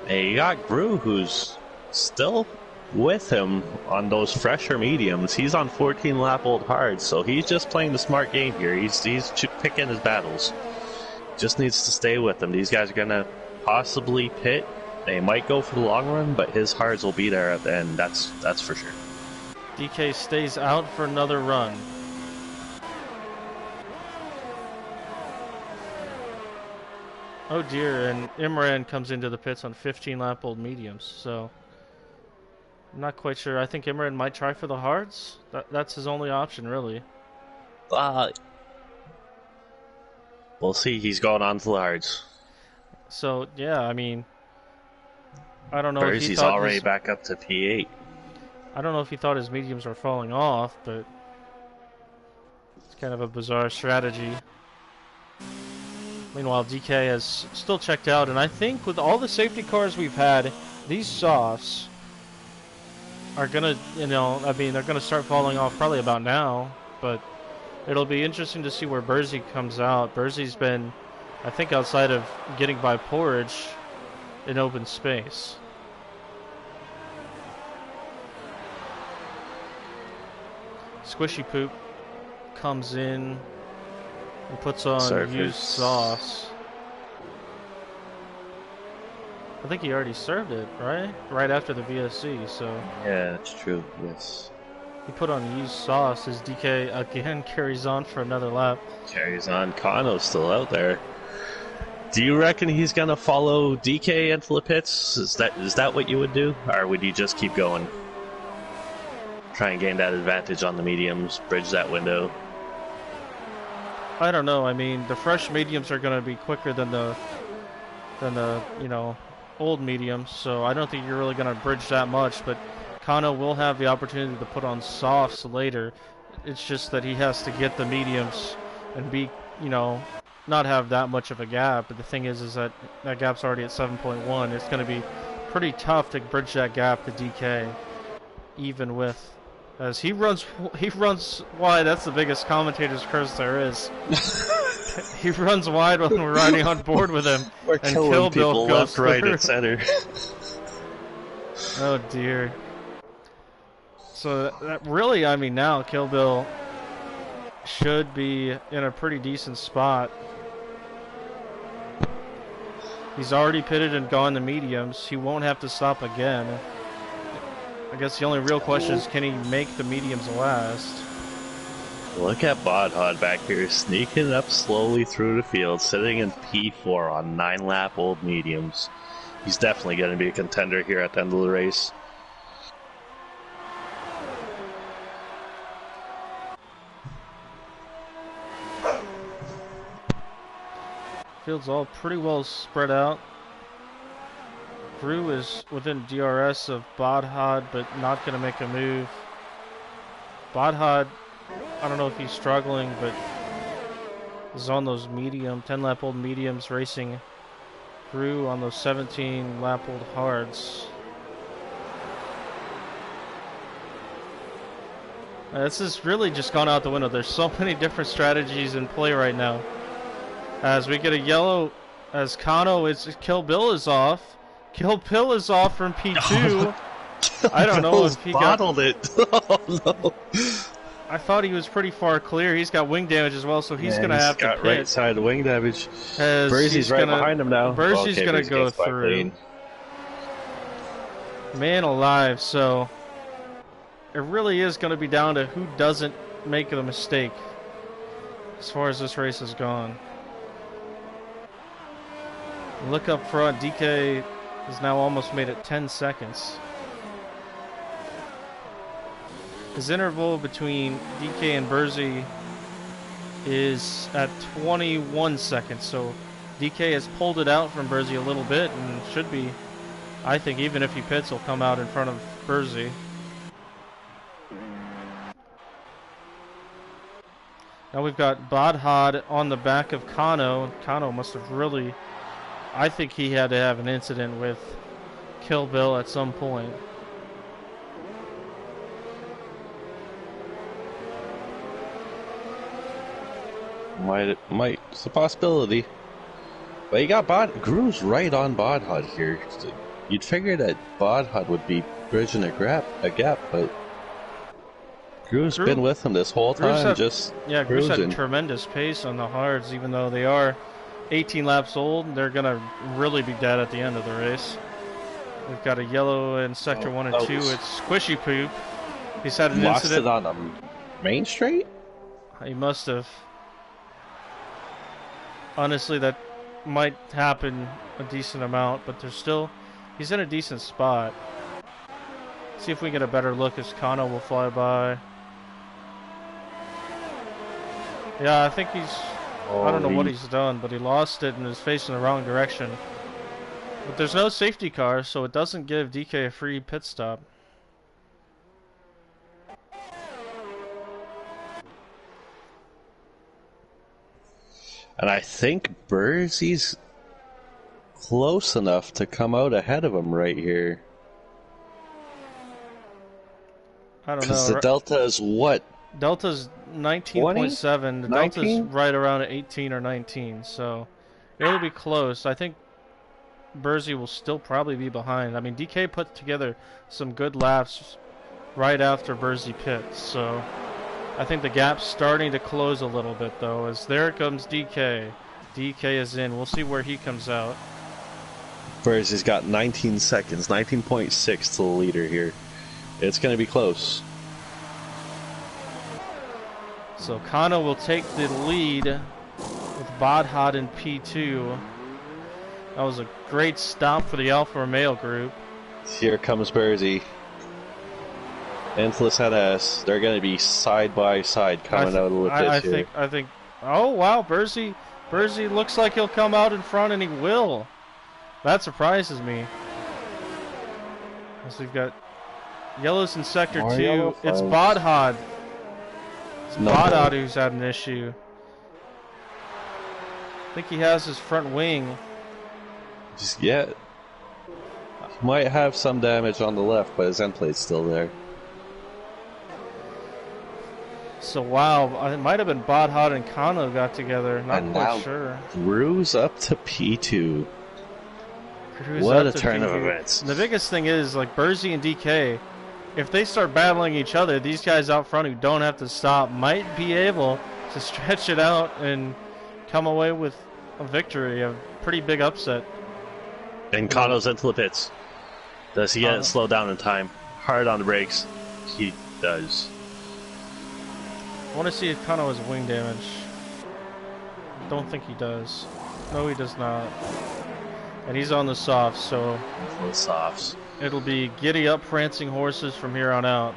[SPEAKER 2] Hey, you got Gru, who's still with him on those fresher mediums. He's on 14-lap-old hards, so he's just playing the smart game here. He's picking his battles. Just needs to stay with them. These guys are going to possibly pit They might go for the long run, but his hards will be there at the end. That's for sure.
[SPEAKER 1] DK stays out for another run. Oh dear, and Imran comes into the pits on 15-lap-old mediums, so I'm not quite sure. I think Imran might try for the hards. That's his only option, really.
[SPEAKER 2] We'll see. He's going on to the hards.
[SPEAKER 1] So, yeah, I mean, I don't know if he
[SPEAKER 2] He's
[SPEAKER 1] thought
[SPEAKER 2] already back up to P8.
[SPEAKER 1] I don't know if he thought his mediums were falling off, but it's kind of a bizarre strategy. Meanwhile, DK has still checked out, and I think with all the safety cars we've had, these softs are gonna, you know, I mean, they're gonna start falling off probably about now, but it'll be interesting to see where Burzy comes out. Burzy's been, I think, outside of getting by Porridge, in open space. Squishy Poop comes in and puts on used sauce. I think he already served it, right? Right after the VSC, so...
[SPEAKER 2] Yeah, that's true, yes.
[SPEAKER 1] He put on used sauce as DK again carries on for another lap.
[SPEAKER 2] Carries on. Kano's still out there. Do you reckon he's going to follow DK into the pits? Is that what you would do? Or would you just keep going? Try and gain that advantage on the mediums, bridge that window?
[SPEAKER 1] I don't know. I mean, the fresh mediums are going to be quicker than the you know, old mediums, so I don't think you're really going to bridge that much, but Kano will have the opportunity to put on softs later. It's just that he has to get the mediums and be, you know, not have that much of a gap. But the thing is that that gap's already at 7.1. It's going to be pretty tough to bridge that gap to DK, even with, as he runs wide. That's the biggest commentator's curse there is. He runs wide when we're riding on board with him,
[SPEAKER 2] We're
[SPEAKER 1] and
[SPEAKER 2] killing
[SPEAKER 1] Kill Bill
[SPEAKER 2] people
[SPEAKER 1] goes
[SPEAKER 2] left, right,
[SPEAKER 1] through.
[SPEAKER 2] and center.
[SPEAKER 1] Oh dear. So that really, I mean, now Kill Bill should be in a pretty decent spot. He's already pitted and gone to mediums. He won't have to stop again. I guess the only real question is, can he make the mediums last?
[SPEAKER 2] Look at Bodhod back here, sneaking up slowly through the field, sitting in P4 on 9-lap-old mediums. He's definitely going to be a contender here at the end of the race.
[SPEAKER 1] Field's all pretty well spread out. Drew is within DRS of Bodhod, but not going to make a move. Bodhod, I don't know if he's struggling, but is on those medium, 10-lap-old mediums, racing Drew on those 17-lap-old hards. This has really just gone out the window. There's so many different strategies in play right now. As we get a yellow, as Kill Bill is off. Kill Bill is off from P2. I don't know if he
[SPEAKER 2] bottled it. Oh no!
[SPEAKER 1] I thought he was pretty far clear. He's got wing damage as well, so he's going to have to pit.
[SPEAKER 2] Right side wing damage.
[SPEAKER 1] As
[SPEAKER 2] Burzy's right behind him now.
[SPEAKER 1] Burzy's going to go through. Man alive, so it really is going to be down to who doesn't make the mistake as far as this race has gone. Look up front, DK has now almost made it 10 seconds. His interval between DK and Burzy is at 21 seconds, so DK has pulled it out from Burzy a little bit and should be, I think, even if he pits, he'll come out in front of Burzy. Now we've got Bodhod on the back of Kano. Kano must have really, I think he had to have an incident with Kill Bill at some point.
[SPEAKER 2] Might. It's a possibility. But you got Grew's right on Bodhod here. You'd figure that Bodhod would be bridging a gap, but Grew's been with him this whole time, Grew's
[SPEAKER 1] had a tremendous pace on the hards, even though they are 18 laps old. They're going to really be dead at the end of the race. We've got a yellow in sector 1 and 2. It's Squishy Poop. He's had an
[SPEAKER 3] Lost
[SPEAKER 1] incident.
[SPEAKER 3] it on the main straight?
[SPEAKER 1] He must have. Honestly, that might happen a decent amount, but he's in a decent spot. See if we can get a better look as Kano will fly by. Yeah, I think I don't know what he's done, but he lost it and is facing the wrong direction. But there's no safety car, so it doesn't give DK a free pit stop.
[SPEAKER 3] And I think Bursey's close enough to come out ahead of him right here.
[SPEAKER 1] I don't know.
[SPEAKER 3] Because the Delta is what?
[SPEAKER 1] Delta's 19.7. The Delta's right around 18 or 19, so it'll be close. I think Bursey will still probably be behind. I mean, DK put together some good laps right after Bursey pits, so I think the gap's starting to close a little bit, though, as there comes DK. DK is in. We'll see where he comes out.
[SPEAKER 3] Bursey's got 19 seconds, 19.6 to the leader here. It's going to be close.
[SPEAKER 1] So Kano will take the lead with Bodhad in P2. That was a great stop for the Alfa Romeo group.
[SPEAKER 3] Here comes Bursey. Intless NS. They're going to be side by side coming out of the pits here.
[SPEAKER 1] I think. Oh wow, Bursey looks like he'll come out in front, and he will. That surprises me. So we've got yellows in sector 2. It's Bodhad. It's Bodhad who's had an issue. I think he has his front wing.
[SPEAKER 3] Just yet. He might have some damage on the left, but his end plate's still there.
[SPEAKER 1] So wow, it might have been Bodhad and Kano got together. Not quite sure.
[SPEAKER 3] Crew's up to P2. What a turn of events.
[SPEAKER 1] The biggest thing is, like, Bursey and DK, if they start battling each other, these guys out front who don't have to stop might be able to stretch it out and come away with a victory, a pretty big upset.
[SPEAKER 2] And Kano's into the pits. Does he get it slowed down in time? Hard on the brakes. He does.
[SPEAKER 1] I want to see if Kano has wing damage. Don't think he does. No, he does not. And he's on the softs, so
[SPEAKER 2] the softs.
[SPEAKER 1] It'll be giddy up prancing horses from here on out.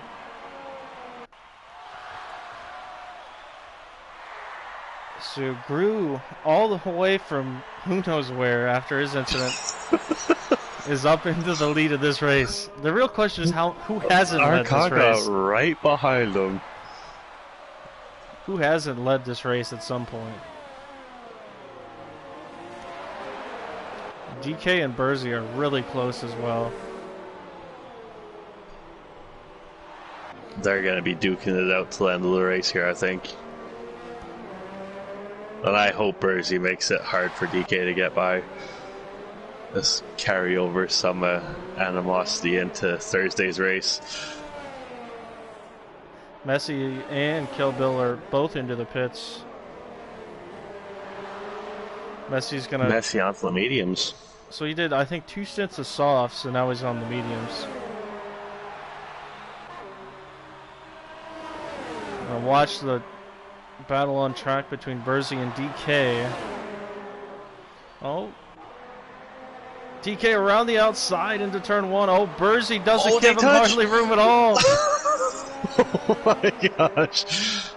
[SPEAKER 1] So grew all the way from who knows where after his incident is up into the lead of this race. The real question is who hasn't led this race?
[SPEAKER 3] Right behind him.
[SPEAKER 1] Who hasn't led this race at some point? DK and Bursey are really close as well.
[SPEAKER 2] They're going to be duking it out to the end of the race here, I think. And I hope Bursey makes it hard for DK to get by. Let's carry over some animosity into Thursday's race.
[SPEAKER 1] Messi and Kill Bill are both into the pits. Messi
[SPEAKER 3] onto the mediums.
[SPEAKER 1] So he did, I think, 2 stints of softs, and now he's on the mediums. Now watch the battle on track between Bursey and DK. Oh. DK around the outside into turn 1. Oh, Bursey doesn't give him hardly room at all.
[SPEAKER 3] Oh my gosh.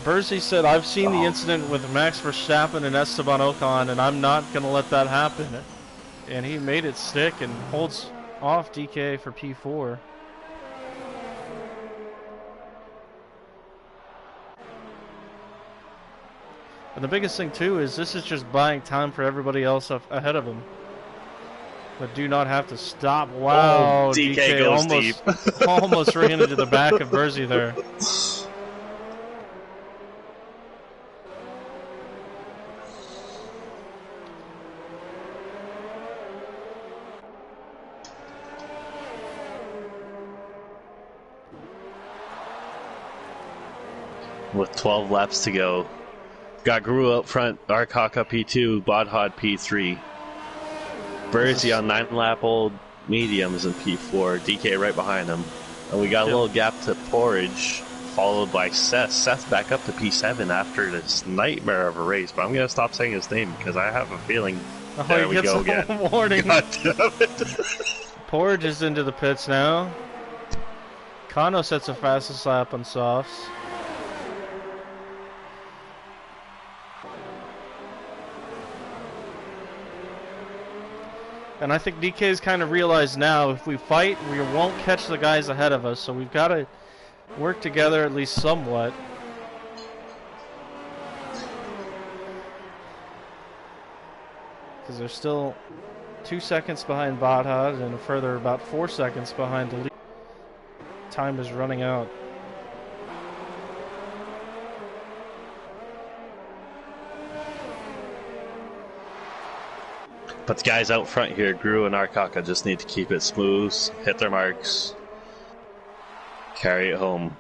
[SPEAKER 1] Bursey said, I've seen the incident with Max Verstappen and Esteban Ocon, and I'm not going to let that happen. And he made it stick and holds off DK for P4. And the biggest thing, too, is this is just buying time for everybody else ahead of him. But do not have to stop. Wow, DK goes almost, deep. Almost ran into the back of Bursey there.
[SPEAKER 2] With 12 laps to go. Got Gru out front, Arkaka P2, Bodhad P3. Bursey on 9-lap-old mediums in P4. DK right behind him. And we got a little gap to Porridge, followed by Seth. Seth back up to P7 after this nightmare of a race. But I'm going to stop saying his name because I have a feeling. There we go again.
[SPEAKER 1] Warning.
[SPEAKER 2] God damn it.
[SPEAKER 1] Porridge is into the pits now. Kano sets the fastest lap on softs. And I think DK's kind of realized now if we fight, we won't catch the guys ahead of us. So we've got to work together at least somewhat. Because they're still 2 seconds behind Badhad and a further about 4 seconds behind the lead. Time is running out.
[SPEAKER 2] But the guys out front here, Gru and Arkaka, just need to keep it smooth, hit their marks, carry it home.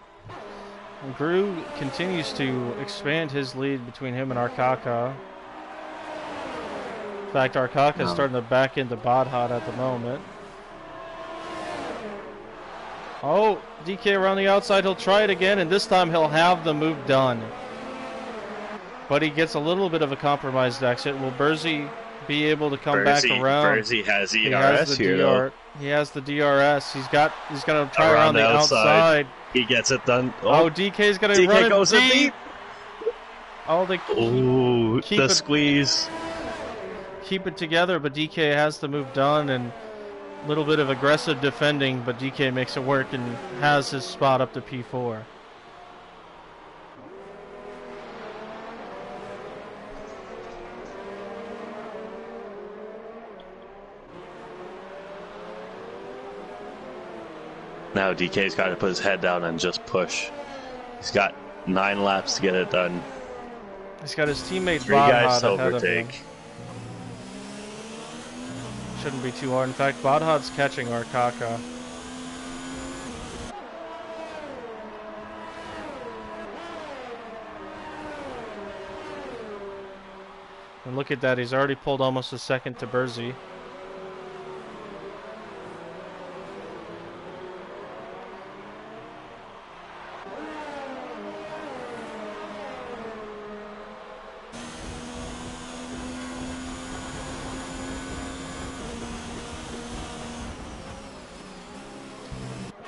[SPEAKER 1] And Gru continues to expand his lead between him and Arkaka. In fact, Arkaka is starting to back into Badhad at the moment. Oh, DK around the outside, he'll try it again, and this time he'll have the move done. But he gets a little bit of a compromised exit. Will Bursey be able to come back around?
[SPEAKER 2] Bursey has ERS here, though.
[SPEAKER 1] He has the DRS. He's going to try around the outside.
[SPEAKER 2] He gets it done.
[SPEAKER 1] Oh, DK's going to run
[SPEAKER 2] goes
[SPEAKER 1] it
[SPEAKER 2] deep.
[SPEAKER 1] Oh, they
[SPEAKER 2] Ooh, the squeeze.
[SPEAKER 1] Keep it together, but DK has the move done, and a little bit of aggressive defending, but DK makes it work and has his spot up to P4.
[SPEAKER 2] Now DK's got to put his head down and just push. He's got 9 laps to get it done.
[SPEAKER 1] He's got his teammate
[SPEAKER 2] 3 guys to
[SPEAKER 1] ahead
[SPEAKER 2] overtake.
[SPEAKER 1] of him. Shouldn't be too hard. In fact, Badhad's catching Arkaka. And look at that, he's already pulled almost a second to Bursey.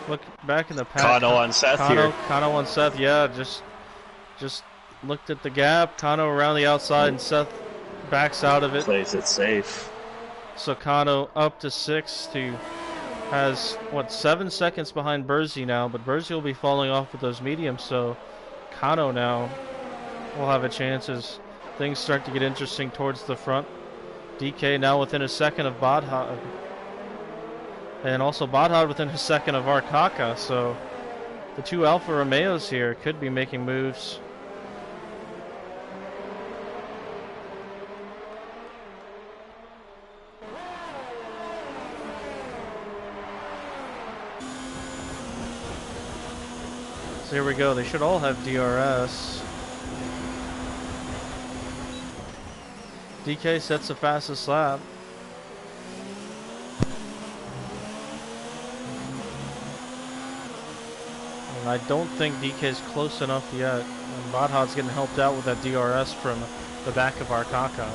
[SPEAKER 1] Look back in the pack.
[SPEAKER 2] Kano on Seth here.
[SPEAKER 1] Kano on Seth, yeah, just looked at the gap. Kano around the outside, and Seth backs out of it.
[SPEAKER 2] Plays it safe.
[SPEAKER 1] So Kano up to 6 has, what, 7 seconds behind Bursey now, but Bursey will be falling off with those mediums, so Kano now will have a chance as things start to get interesting towards the front. DK now within a second of Badhad. And also Badhad within a second of Arkaka, so the 2 Alfa Romeos here could be making moves. So here we go, they should all have DRS. DK sets the fastest lap. And I don't think DK's close enough yet. And Badhad's getting helped out with that DRS from the back of Arkaka.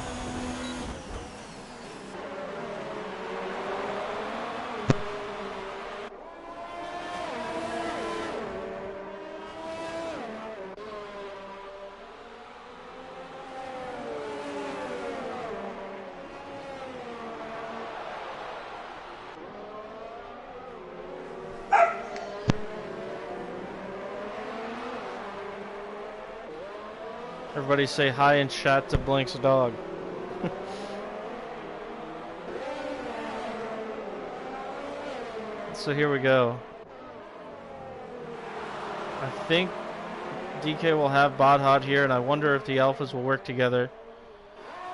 [SPEAKER 1] Everybody say hi in chat to Blink's dog. So here we go. I think DK will have Badhad here, and I wonder if the Alphas will work together.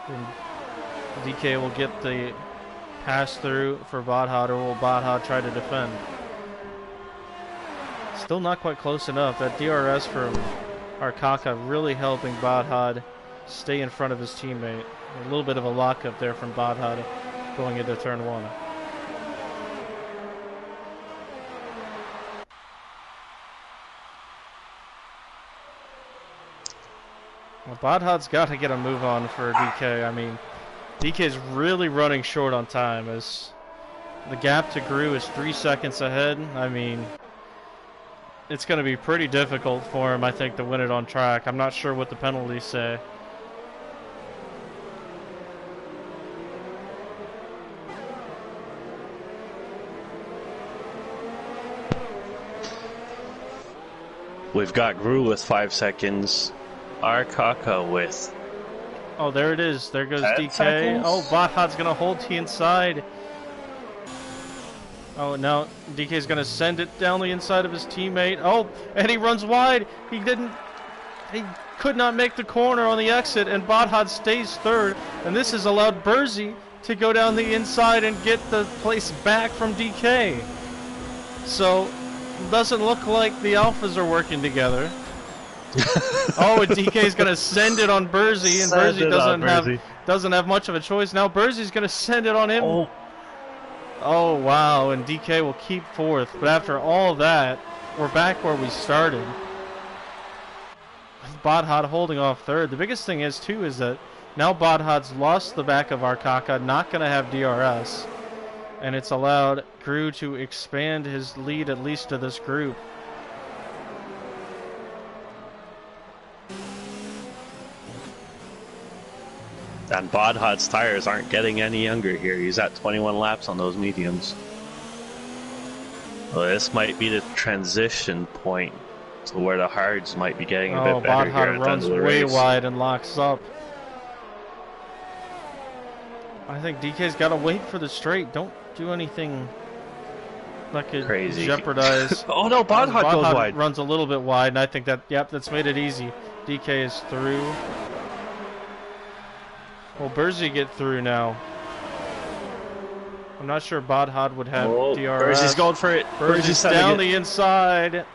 [SPEAKER 1] And DK will get the pass through for Badhad, or will Badhad try to defend? Still not quite close enough. That DRS from Arkaka really helping Badhad stay in front of his teammate. A little bit of a lockup there from Badhad. going into turn 1. Well, Bodhod's got to get a move on for DK. I mean, DK's really running short on time as the gap to Gru is 3 seconds ahead. I mean, it's going to be pretty difficult for him, I think, to win it on track. I'm not sure what the penalties say.
[SPEAKER 2] We've got Gru with 5 seconds. Arkaka with...
[SPEAKER 1] Oh, there it is. There goes
[SPEAKER 2] 10
[SPEAKER 1] DK.
[SPEAKER 2] seconds?
[SPEAKER 1] Oh, Bodhod's going to hold the inside. Oh, now DK's going to send it down the inside of his teammate. Oh, and he runs wide. He could not make the corner on the exit, and Bodhod stays third. And this has allowed Burzy to go down the inside and get the place back from DK. So, doesn't look like the alphas are working together. Oh, and DK's going to send it on Burzy, and Burzy doesn't have much of a choice. Now Burzy's going to send it on him. Oh, wow, and DK will keep fourth. But after all that, we're back where we started. Bodhod holding off third. The biggest thing is, too, is that now Bodhod's lost the back of Arkaka, not going to have DRS. And it's allowed Gru to expand his lead at least to this group.
[SPEAKER 2] And Bodhod's tires aren't getting any younger here. He's at 21 laps on those mediums. Well, this might be the transition point to where the hards might be getting a bit better here.
[SPEAKER 1] Bodhod runs way wide and locks up. I think DK's got to wait for the straight. Don't do anything that could
[SPEAKER 2] crazy
[SPEAKER 1] jeopardize.
[SPEAKER 2] Oh no, Bodhod goes wide.
[SPEAKER 1] Runs a little bit wide, and I think that, yep, that's made it easy. DK is through. Will Burzy get through now? I'm not sure Bodhod would have DRS.
[SPEAKER 2] Burzy's going for it.
[SPEAKER 1] Burzy's down the inside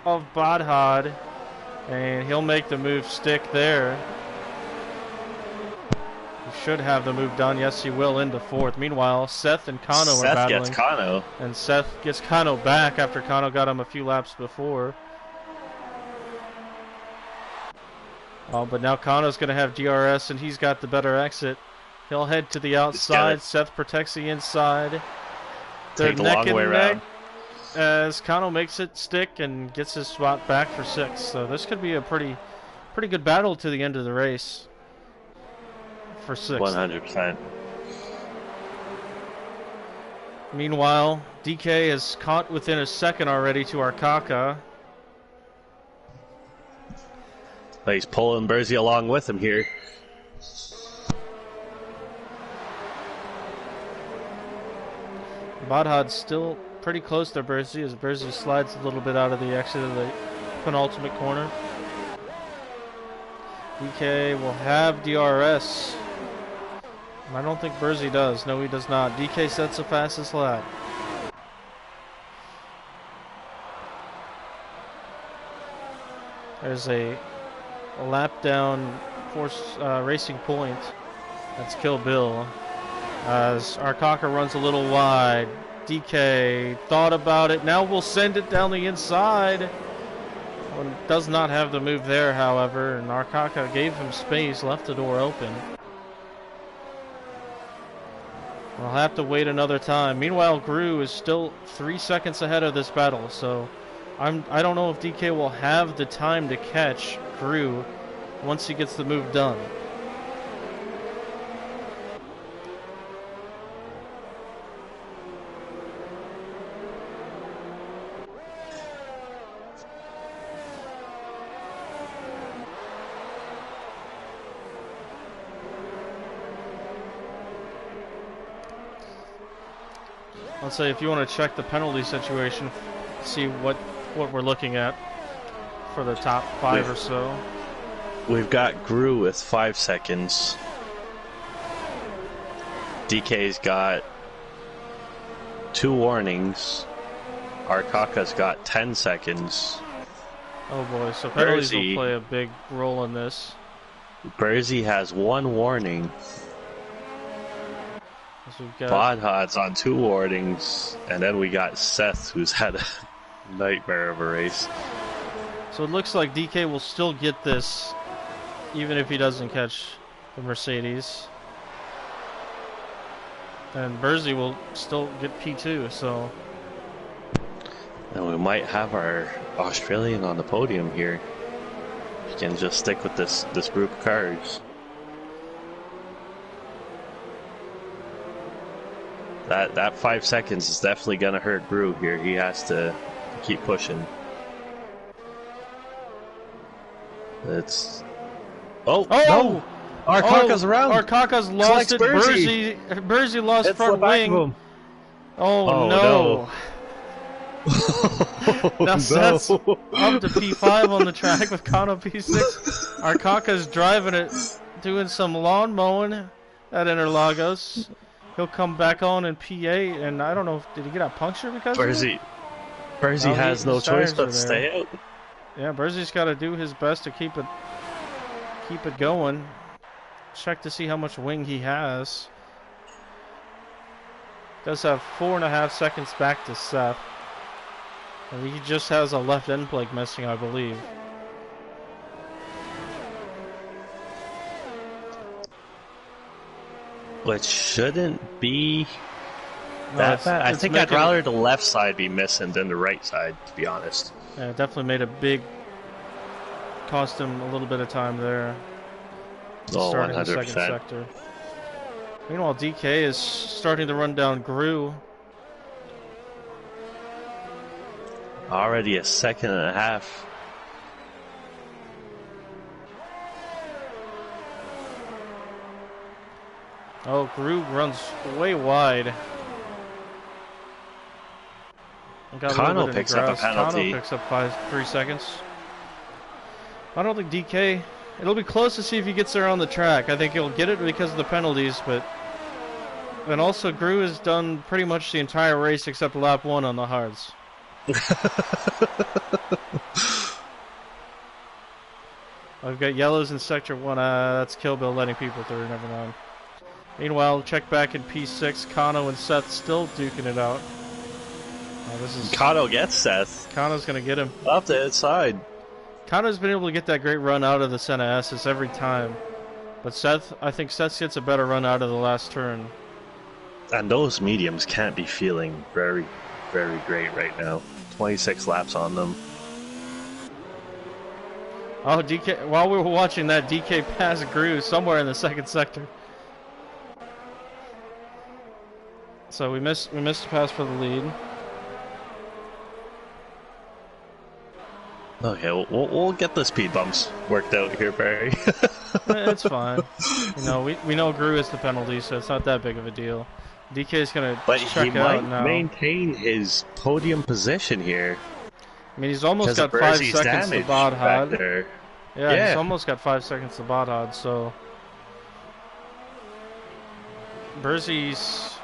[SPEAKER 1] of Bodhod, and he'll make the move stick there. He should have the move done. Yes, he will into fourth. Meanwhile, Seth and Kano are battling.
[SPEAKER 2] Seth gets Kano.
[SPEAKER 1] And Seth gets Kano back after Kano got him a few laps before. Oh, but now Kano's going to have DRS, and he's got the better exit. He'll head to the outside. Seth protects the inside. They're neck and neck as Kano makes it stick and gets his spot back for sixth. So this could be a pretty good battle to the end of the race for sixth.
[SPEAKER 2] 100%.
[SPEAKER 1] Meanwhile, DK is caught within a second already to Arkaka.
[SPEAKER 2] He's pulling Burzy along with him here.
[SPEAKER 1] Bodhod's still pretty close to Burzy as Burzy slides a little bit out of the exit of the penultimate corner. DK will have DRS. I don't think Burzy does. No, he does not. DK sets the fastest lap. There's a lap down force racing point. That's Kill Bill. As Arkaka runs a little wide. DK thought about it. Now we'll send it down the inside. Does not have the move there, however. And Arkaka gave him space, left the door open. We'll have to wait another time. Meanwhile, Gru is still 3 seconds ahead of this battle. So I don't know if DK will have the time to catch Gru once he gets the move done. I'll say if you want to check the penalty situation, see what we're looking at for the top five or so.
[SPEAKER 2] We've got Gru with 5 seconds. DK's got 2 warnings. Arkaka's got 10 seconds.
[SPEAKER 1] Oh boy, so penalties will play a big role in this.
[SPEAKER 2] Burzy has 1 warning.
[SPEAKER 1] So we've got
[SPEAKER 2] Bodhod's on 2 warnings, and then we got Seth, who's had a nightmare of a race.
[SPEAKER 1] So it looks like DK will still get this, even if he doesn't catch the Mercedes. And Bursey will still get P2, so...
[SPEAKER 2] And we might have our Australian on the podium here. We can just stick with this group of cars. That 5 seconds is definitely gonna hurt Brew here. He has to keep pushing. It's no!
[SPEAKER 3] Arcaka's around.
[SPEAKER 1] Arcaka's lost it. Bursey lost
[SPEAKER 3] it's
[SPEAKER 1] front wing. Oh no! Now Seth's up to P5 on the track with Kano P6. Arcaka's driving it, doing some lawn mowing at Interlagos. He'll come back on in P8, and I don't know did he get a puncture because of it?
[SPEAKER 2] Bursey has no choice but to stay out.
[SPEAKER 1] Yeah, Bursey's got to do his best to keep it going. Check to see how much wing he has. Does have 4.5 seconds back to Seth. And he just has a left end plate missing, I believe.
[SPEAKER 2] Which shouldn't be that bad. I think I'd rather the left side be missing than the right side, to be honest.
[SPEAKER 1] Yeah, it definitely cost him a little bit of time there. Starting
[SPEAKER 2] 100%.
[SPEAKER 1] the second sector. Meanwhile, DK is starting to run down Gru.
[SPEAKER 2] Already a 1.5 seconds.
[SPEAKER 1] Oh, Gru runs way wide.
[SPEAKER 2] Kano picks up a penalty.
[SPEAKER 1] Kano picks up 3 seconds. I don't think DK... It'll be close to see if he gets there on the track. I think he'll get it because of the penalties, but... And also, Gru has done pretty much the entire race except lap 1 on the hards. I've got yellows in sector 1. That's Kill Bill letting people through. Never mind. Meanwhile, check back in P6. Kano and Seth still duking it out.
[SPEAKER 2] Kano gets Seth.
[SPEAKER 1] Kano's going to get him.
[SPEAKER 2] Up the inside.
[SPEAKER 1] Kano's been able to get that great run out of the Senna S's every time. But Seth, I think Seth gets a better run out of the last turn.
[SPEAKER 2] And those mediums can't be feeling very, very great right now. 26 laps on them.
[SPEAKER 1] Oh, DK! While we were watching that, DK passed Gru somewhere in the second sector. So we missed a pass for the lead.
[SPEAKER 2] Okay, we'll get the speed bumps worked out here, Barry.
[SPEAKER 1] It's fine. You know, we know Gru is the penalty, so it's not that big of a deal. DK is gonna check out now.
[SPEAKER 2] But he might maintain his podium position here.
[SPEAKER 1] I mean, he's almost got 5 seconds to Bodhod. Yeah, he's almost got 5 seconds to Bodhod, so... Bursey's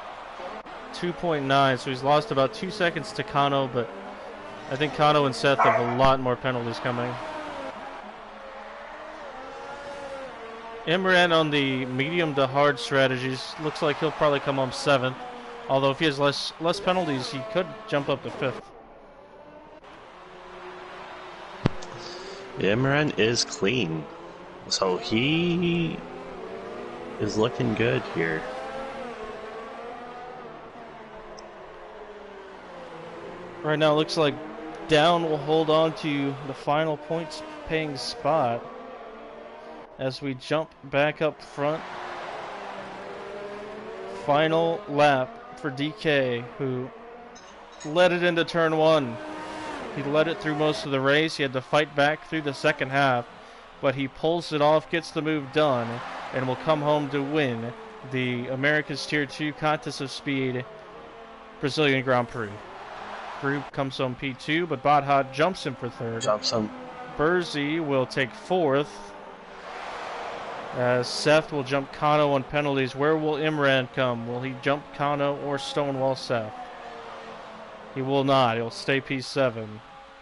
[SPEAKER 1] 2.9, so he's lost about 2 seconds to Kano, but I think Kano and Seth have a lot more penalties coming. Imran on the medium to hard strategies looks like he'll probably come home 7th, although if he has less penalties, he could jump up to 5th.
[SPEAKER 2] Imran is clean, so he is looking good here.
[SPEAKER 1] Right now it looks like Down will hold on to the final points paying spot as we jump back up front. Final lap for DK, who led it into turn 1. He led it through most of the race. He had to fight back through the second half, but he pulls it off, gets the move done, and will come home to win the America's Tier 2 Contest of Speed Brazilian Grand Prix. Group comes home P2, but Bodhod jumps him for 3rd.
[SPEAKER 2] Jumps him.
[SPEAKER 1] Bursey will take 4th. Seth will jump Kano on penalties. Where will Imran come? Will he jump Kano or Stonewall Seth? He will not. He'll stay P7.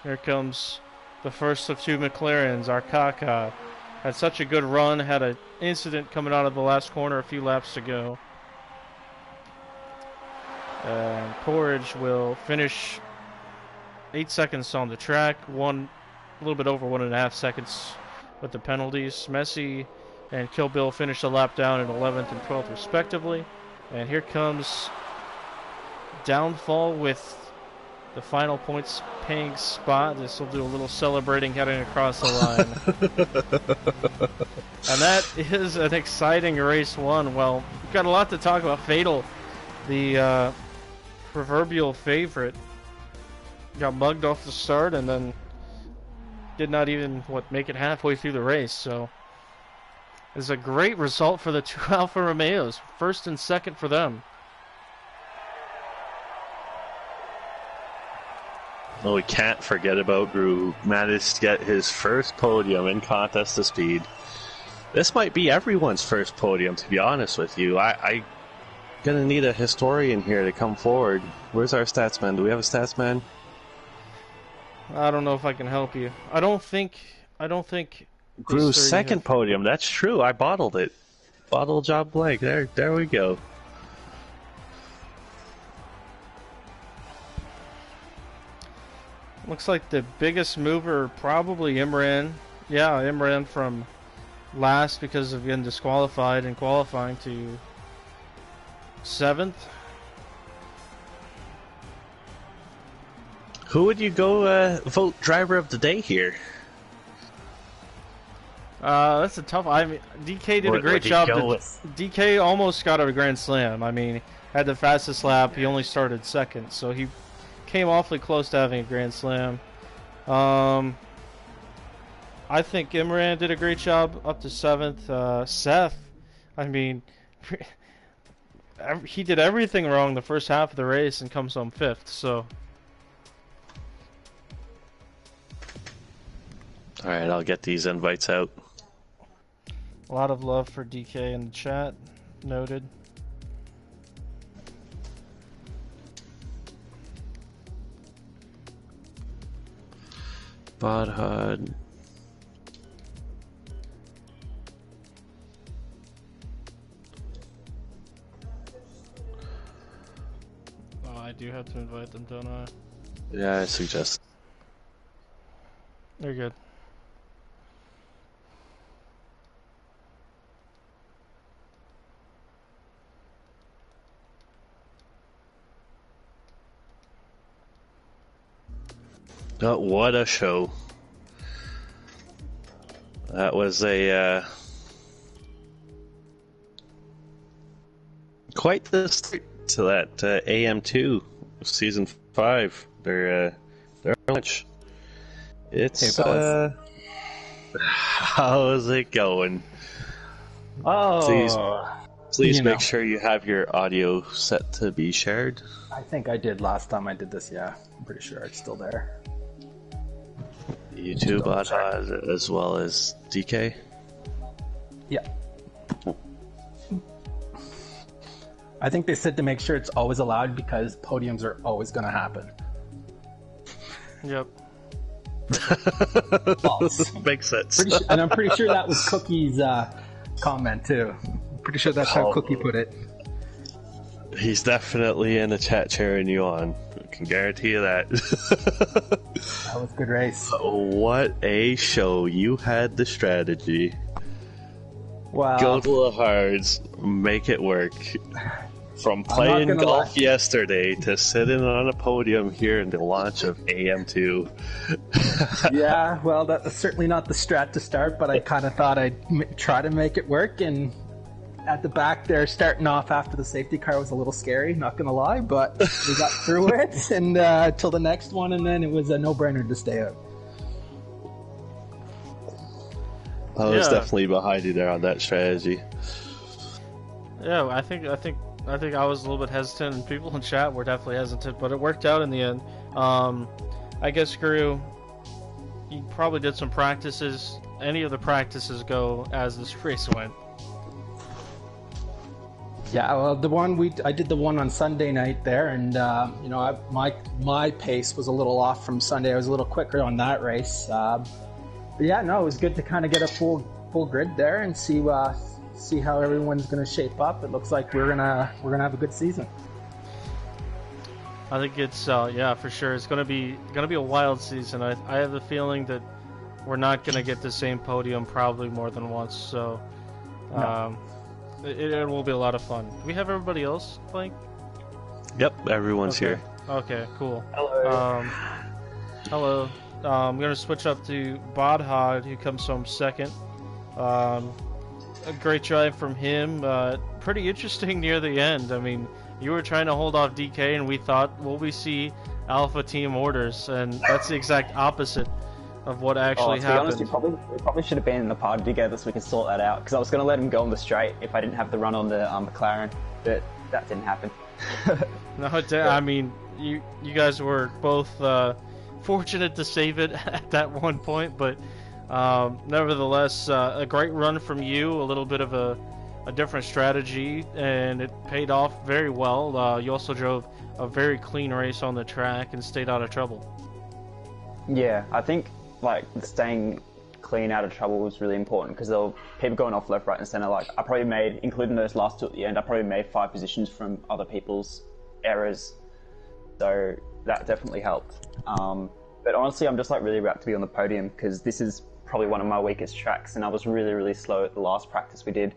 [SPEAKER 1] Here comes the first of 2 McLarens, Arcaka. Had such a good run, had an incident coming out of the last corner a few laps to go. And Porridge will finish 8 seconds on the track, a little bit over 1.5 seconds with the penalties. Messi and Kill Bill finish the lap down in 11th and 12th respectively. And here comes Downfall with the final points paying spot. This will do a little celebrating heading across the line. And that is an exciting race one. Well, we've got a lot to talk about. Fatal, the proverbial favorite, got mugged off the start and then did not even make it halfway through the race. So it's a great result for the two Alfa Romeos, first and second for them.
[SPEAKER 2] Well, we can't forget about Gru. Managed to get his first podium in Contest of Speed. This might be everyone's first podium, to be honest with you. I gonna need a historian here to come forward. Where's our statsman? Do we have a statsman?
[SPEAKER 1] I don't know if I can help you. I don't think.
[SPEAKER 2] Gru's second podium. That's true. I bottled it. Bottle job blank. There we go.
[SPEAKER 1] Looks like the biggest mover probably Imran. Yeah, Imran from last because of getting disqualified and qualifying to 7th.
[SPEAKER 2] Who would you go vote driver of the day here?
[SPEAKER 1] That's a tough. I mean, DK did a great job. DK almost got a Grand Slam. I mean, had the fastest lap. He only started second, so he came awfully close to having a Grand Slam. I think Imran did a great job up to 7th. Seth, I mean, he did everything wrong the first half of the race and comes home 5th. So,
[SPEAKER 2] all right, I'll get these invites out.
[SPEAKER 1] A lot of love for DK in the chat. Noted.
[SPEAKER 2] Bodhud.
[SPEAKER 1] Oh, I do have to invite them, don't I?
[SPEAKER 2] Yeah, I suggest.
[SPEAKER 1] They're good.
[SPEAKER 2] Oh, what a show. That was a quite the start to that AM2 season 5. They're much. It's
[SPEAKER 4] hey,
[SPEAKER 2] how's it going?
[SPEAKER 4] Oh,
[SPEAKER 2] please make sure you have your audio set to be shared.
[SPEAKER 4] I think I did last time I did this. Yeah, I'm pretty sure it's still there.
[SPEAKER 2] YouTube Bodhud as well as DK.
[SPEAKER 4] Yeah. I think they said to make sure it's always allowed because podiums are always going to happen.
[SPEAKER 1] Yep.
[SPEAKER 4] False.
[SPEAKER 2] Makes sense.
[SPEAKER 4] And I'm pretty sure that was Cookie's comment too. I'm pretty sure that's how Cookie put it.
[SPEAKER 2] He's definitely in the chat cheering you on. I can guarantee you that.
[SPEAKER 4] That was a good race.
[SPEAKER 2] What a show. You had the strategy.
[SPEAKER 4] Wow.
[SPEAKER 2] Go to the hards, make it work. From playing golf yesterday to sitting on a podium here in the launch of AM2.
[SPEAKER 4] Yeah, well, that's certainly not the strat to start, but I kind of thought I'd try to make it work. And at the back there, starting off after the safety car was a little scary, not going to lie, but we got through it and till the next one, and then it was a no-brainer to stay out.
[SPEAKER 2] I was definitely behind you there on that strategy.
[SPEAKER 1] Yeah, I think I was a little bit hesitant, and people in chat were definitely hesitant, but it worked out in the end. I guess, Guru, you probably did some practices. Any of the practices go as this race went?
[SPEAKER 4] Yeah, well, I did the one on Sunday night there, and you know, my pace was a little off from Sunday. I was a little quicker on that race. But yeah, no, it was good to kind of get a full grid there and see how everyone's going to shape up. It looks like we're gonna have a good season.
[SPEAKER 1] I think it's yeah, for sure. It's gonna be a wild season. I have the feeling that we're not gonna get the same podium probably more than once. So it will be a lot of fun. Do we have everybody else playing?
[SPEAKER 2] Yep, everyone's
[SPEAKER 1] Okay.
[SPEAKER 2] here.
[SPEAKER 1] Okay, cool.
[SPEAKER 5] Hello.
[SPEAKER 1] Hello. I'm gonna switch up to Bodhod, who comes home second. A great drive from him. Pretty interesting near the end. I mean, you were trying to hold off DK, and we thought, will we see Alpha Team orders? And that's the exact opposite of what actually
[SPEAKER 5] to be honest,
[SPEAKER 1] happened.
[SPEAKER 5] we probably should have been in the party together so we could sort that out. Because I was going to let him go on the straight if I didn't have the run on the McLaren, but that didn't happen.
[SPEAKER 1] No, I mean, you guys were both fortunate to save it at that one point, but nevertheless, a great run from you. A little bit of a different strategy, and it paid off very well. You also drove a very clean race on the track and stayed out of trouble.
[SPEAKER 5] Yeah, I think like staying clean out of trouble was really important because there were people going off left, right, and center. Like I probably made, including those last two at the end, I probably made 5 positions from other people's errors. So that definitely helped. But honestly, I'm just like really rapt to be on the podium because this is probably one of my weakest tracks, and I was really, really slow at the last practice we did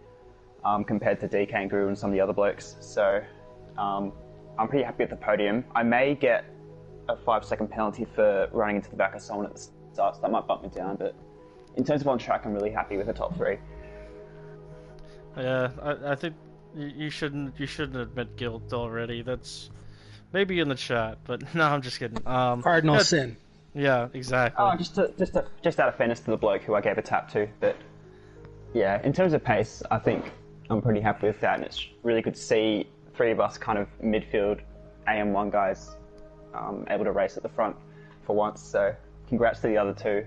[SPEAKER 5] compared to DK and Guru and some of the other blokes. So I'm pretty happy with the podium. I may get a 5-second penalty for running into the back of someone at the start, so that might bump me down. But in terms of on track, I'm really happy with the top 3.
[SPEAKER 1] Yeah, I think you shouldn't admit guilt already. That's maybe in the chat, but no, I'm just kidding.
[SPEAKER 4] Cardinal sin.
[SPEAKER 1] Yeah, exactly.
[SPEAKER 5] Oh, just out of fairness to the bloke who I gave a tap to. But yeah, in terms of pace, I think I'm pretty happy with that, and it's really good to see 3 of us kind of midfield AM1 guys able to race at the front for once. So congrats to the other 2.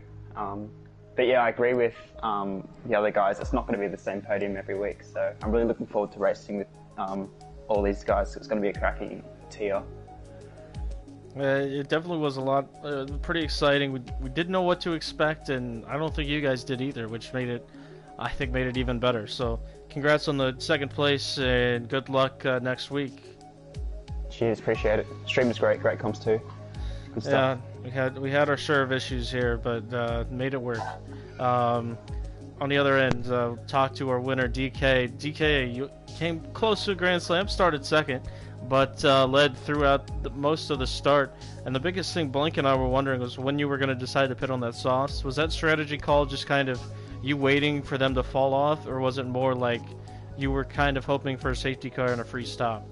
[SPEAKER 5] But yeah, I agree with the other guys. It's not going to be the same podium every week, so I'm really looking forward to racing with all these guys. It's going to be a cracking tier.
[SPEAKER 1] It definitely was a lot, pretty exciting. We didn't know what to expect, and I don't think you guys did either, which made it even better. So congrats on the 2nd place, and good luck next week.
[SPEAKER 5] Cheers, appreciate it. Stream was great comps too. Good stuff.
[SPEAKER 1] Yeah, we had our share of issues here, but made it work. On the other end, talked to our winner DK. DK, you came close to a Grand Slam, started 2nd, but led throughout most of the start. And the biggest thing Blink and I were wondering was when you were going to decide to pit on that sauce. Was that strategy call just kind of you waiting for them to fall off, or was it more like you were kind of hoping for a safety car and a free stop?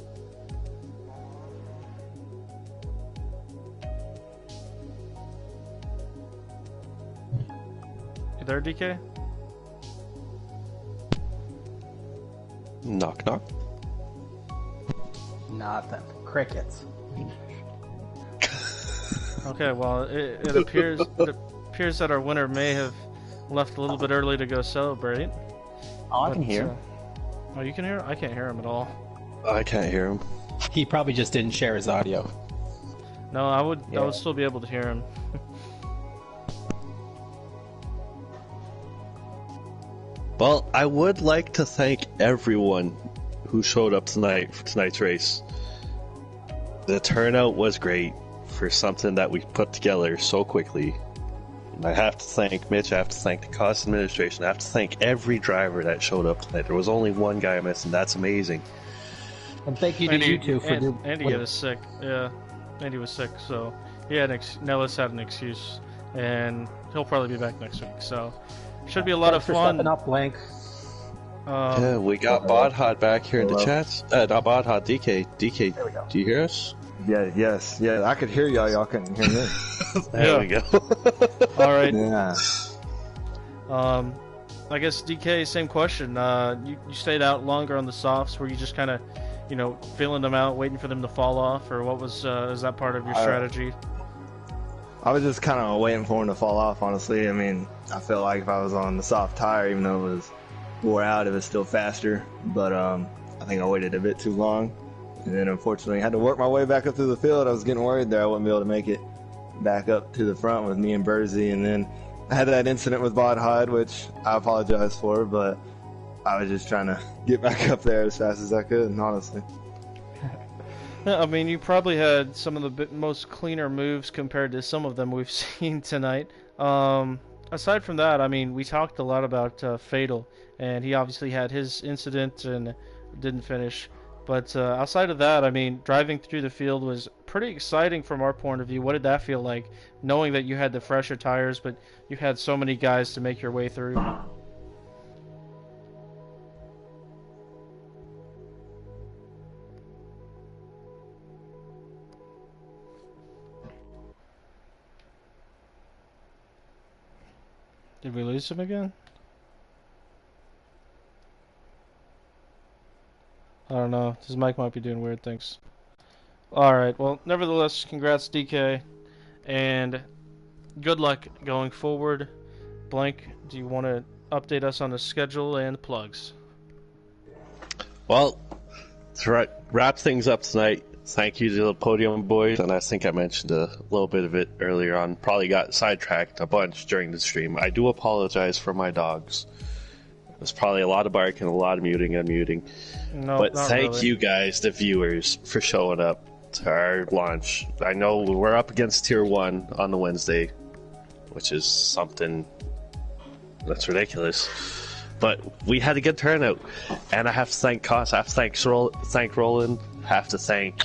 [SPEAKER 1] You there, DK?
[SPEAKER 3] Knock knock.
[SPEAKER 4] Nothing. Crickets.
[SPEAKER 1] Okay, well, it appears that our winner may have left a little bit early to go celebrate.
[SPEAKER 5] Oh, I can hear him.
[SPEAKER 1] Oh, you can hear him? I can't hear him at all.
[SPEAKER 3] I can't hear him.
[SPEAKER 4] He probably just didn't share his audio.
[SPEAKER 1] No, I would still be able to hear him.
[SPEAKER 3] Well, I would like to thank everyone who showed up tonight for tonight's race. The turnout was great for something that we put together so quickly. And I have to thank Mitch, I have to thank the cost administration, I have to thank every driver that showed up tonight. There was only one guy missing, that's amazing.
[SPEAKER 4] And thank you to you two for
[SPEAKER 1] Andy was sick. Yeah, Andy was sick, so Nellis had an excuse, and he'll probably be back next week. So should be a lot of fun.
[SPEAKER 4] Up, Blank.
[SPEAKER 3] Yeah, we got Bodhod back here in the chats. Not Bodhod, DK. DK, do you hear us?
[SPEAKER 6] Yeah, yes, yeah. I could hear y'all. Y'all couldn't hear me.
[SPEAKER 3] There we go.
[SPEAKER 1] All right.
[SPEAKER 6] Yeah.
[SPEAKER 1] I guess DK, same question. You stayed out longer on the softs. Were you just kind of, feeling them out, waiting for them to fall off, or what was is that part of your strategy?
[SPEAKER 6] I was just kind of waiting for them to fall off, honestly. I mean, I felt like if I was on the soft tire, even though it was wore out, it was still faster. But I think I waited a bit too long. And then, unfortunately, I had to work my way back up through the field. I was getting worried there I wouldn't be able to make it back up to the front with me and Bursey. And then I had that incident with Bodhod, which I apologize for, but I was just trying to get back up there as fast as I could, honestly.
[SPEAKER 1] Yeah, I mean, you probably had some of the most cleaner moves compared to some of them we've seen tonight. Aside from that, I mean, we talked a lot about Fatal, and he obviously had his incident and didn't finish. But outside of that, I mean, driving through the field was pretty exciting from our point of view. What did that feel like, knowing that you had the fresher tires, but you had so many guys to make your way through? Did we lose him again? I don't know. His mic might be doing weird things. Alright, well, nevertheless, congrats, DK. And good luck going forward. Blank, do you want to update us on the schedule and plugs?
[SPEAKER 3] Well, to wrap things up tonight, thank you to the podium boys, and I think I mentioned a little bit of it earlier on. Probably got sidetracked a bunch during the stream. I do apologize for my dogs. There's probably a lot of barking, a lot of muting, unmuting.
[SPEAKER 1] No,
[SPEAKER 3] but
[SPEAKER 1] not
[SPEAKER 3] thank
[SPEAKER 1] really.
[SPEAKER 3] you guys, the viewers, for showing up to our launch. I know we're up against Tier 1 on the Wednesday, which is something that's ridiculous. But we had a good turnout, and I have to thank Koss, I have to thank Roland, I have to thank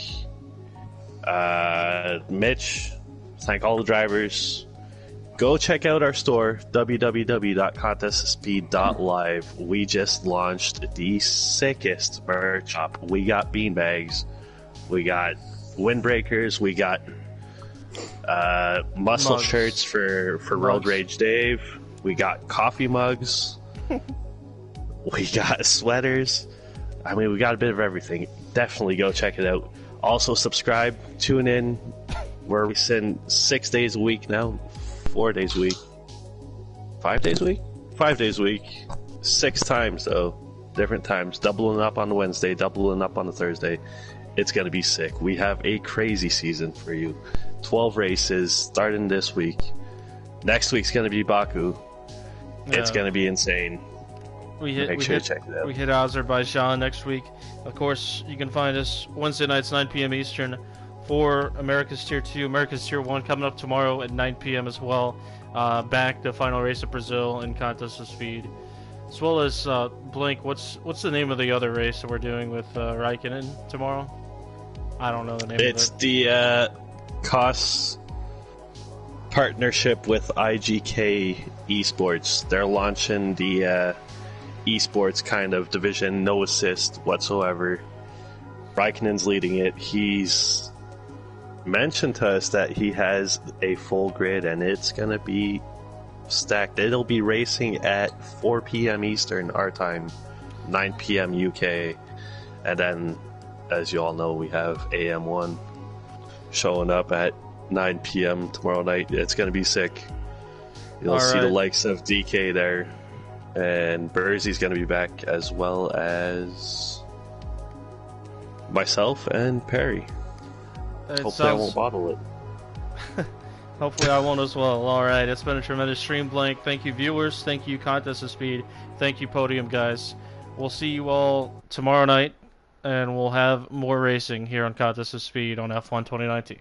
[SPEAKER 3] Mitch, thank all the drivers. Go check out our store, www.contestspeed.live. We just launched the sickest merch shop. We got beanbags, we got windbreakers, we got muscle
[SPEAKER 1] Mugs.
[SPEAKER 3] shirts for Road
[SPEAKER 1] Mugs.
[SPEAKER 3] Rage Dave, we got coffee mugs, we got sweaters. I mean, we got a bit of everything. Definitely go check it out. Also, subscribe, tune in. We're releasing 6 days a week now. 4 days a week. 5 days a week? 5 days a week. 6 times, though. Different times. Doubling up on the Wednesday, doubling up on the Thursday. It's going to be sick. We have a crazy season for you. 12 races starting this week. Next week's going to be Baku. It's
[SPEAKER 1] Yeah.
[SPEAKER 3] going to be insane.
[SPEAKER 1] We hit
[SPEAKER 3] Check it out.
[SPEAKER 1] We hit Azerbaijan next week. Of course, you can find us Wednesday nights 9 p.m. Eastern for America's Tier 2, America's Tier 1 coming up tomorrow at 9 p.m. as well. Back the final race of Brazil and Contest of Speed, as well as Blink. What's the name of the other race that we're doing with Raikkonen tomorrow? I don't know the name
[SPEAKER 3] It's
[SPEAKER 1] of it.
[SPEAKER 3] the Koss partnership with IGK Esports. They're launching the esports kind of division, no assist whatsoever. Raikkonen's leading it. He's mentioned to us that he has a full grid and it's gonna be stacked. It'll be racing at 4 p.m. Eastern our time, 9 p.m. UK, and then, as you all know, we have AM1 showing up at 9 p.m. tomorrow night. It's gonna be sick. You'll see the likes of DK there, and Bursey's gonna be back, as well as myself and Perry. Hopefully I won't bottle it.
[SPEAKER 1] Hopefully I won't as well. Alright, it's been a tremendous stream, Blank. Thank you, viewers. Thank you, Contest of Speed. Thank you, Podium guys. We'll see you all tomorrow night, and we'll have more racing here on Contest of Speed on F1 2019.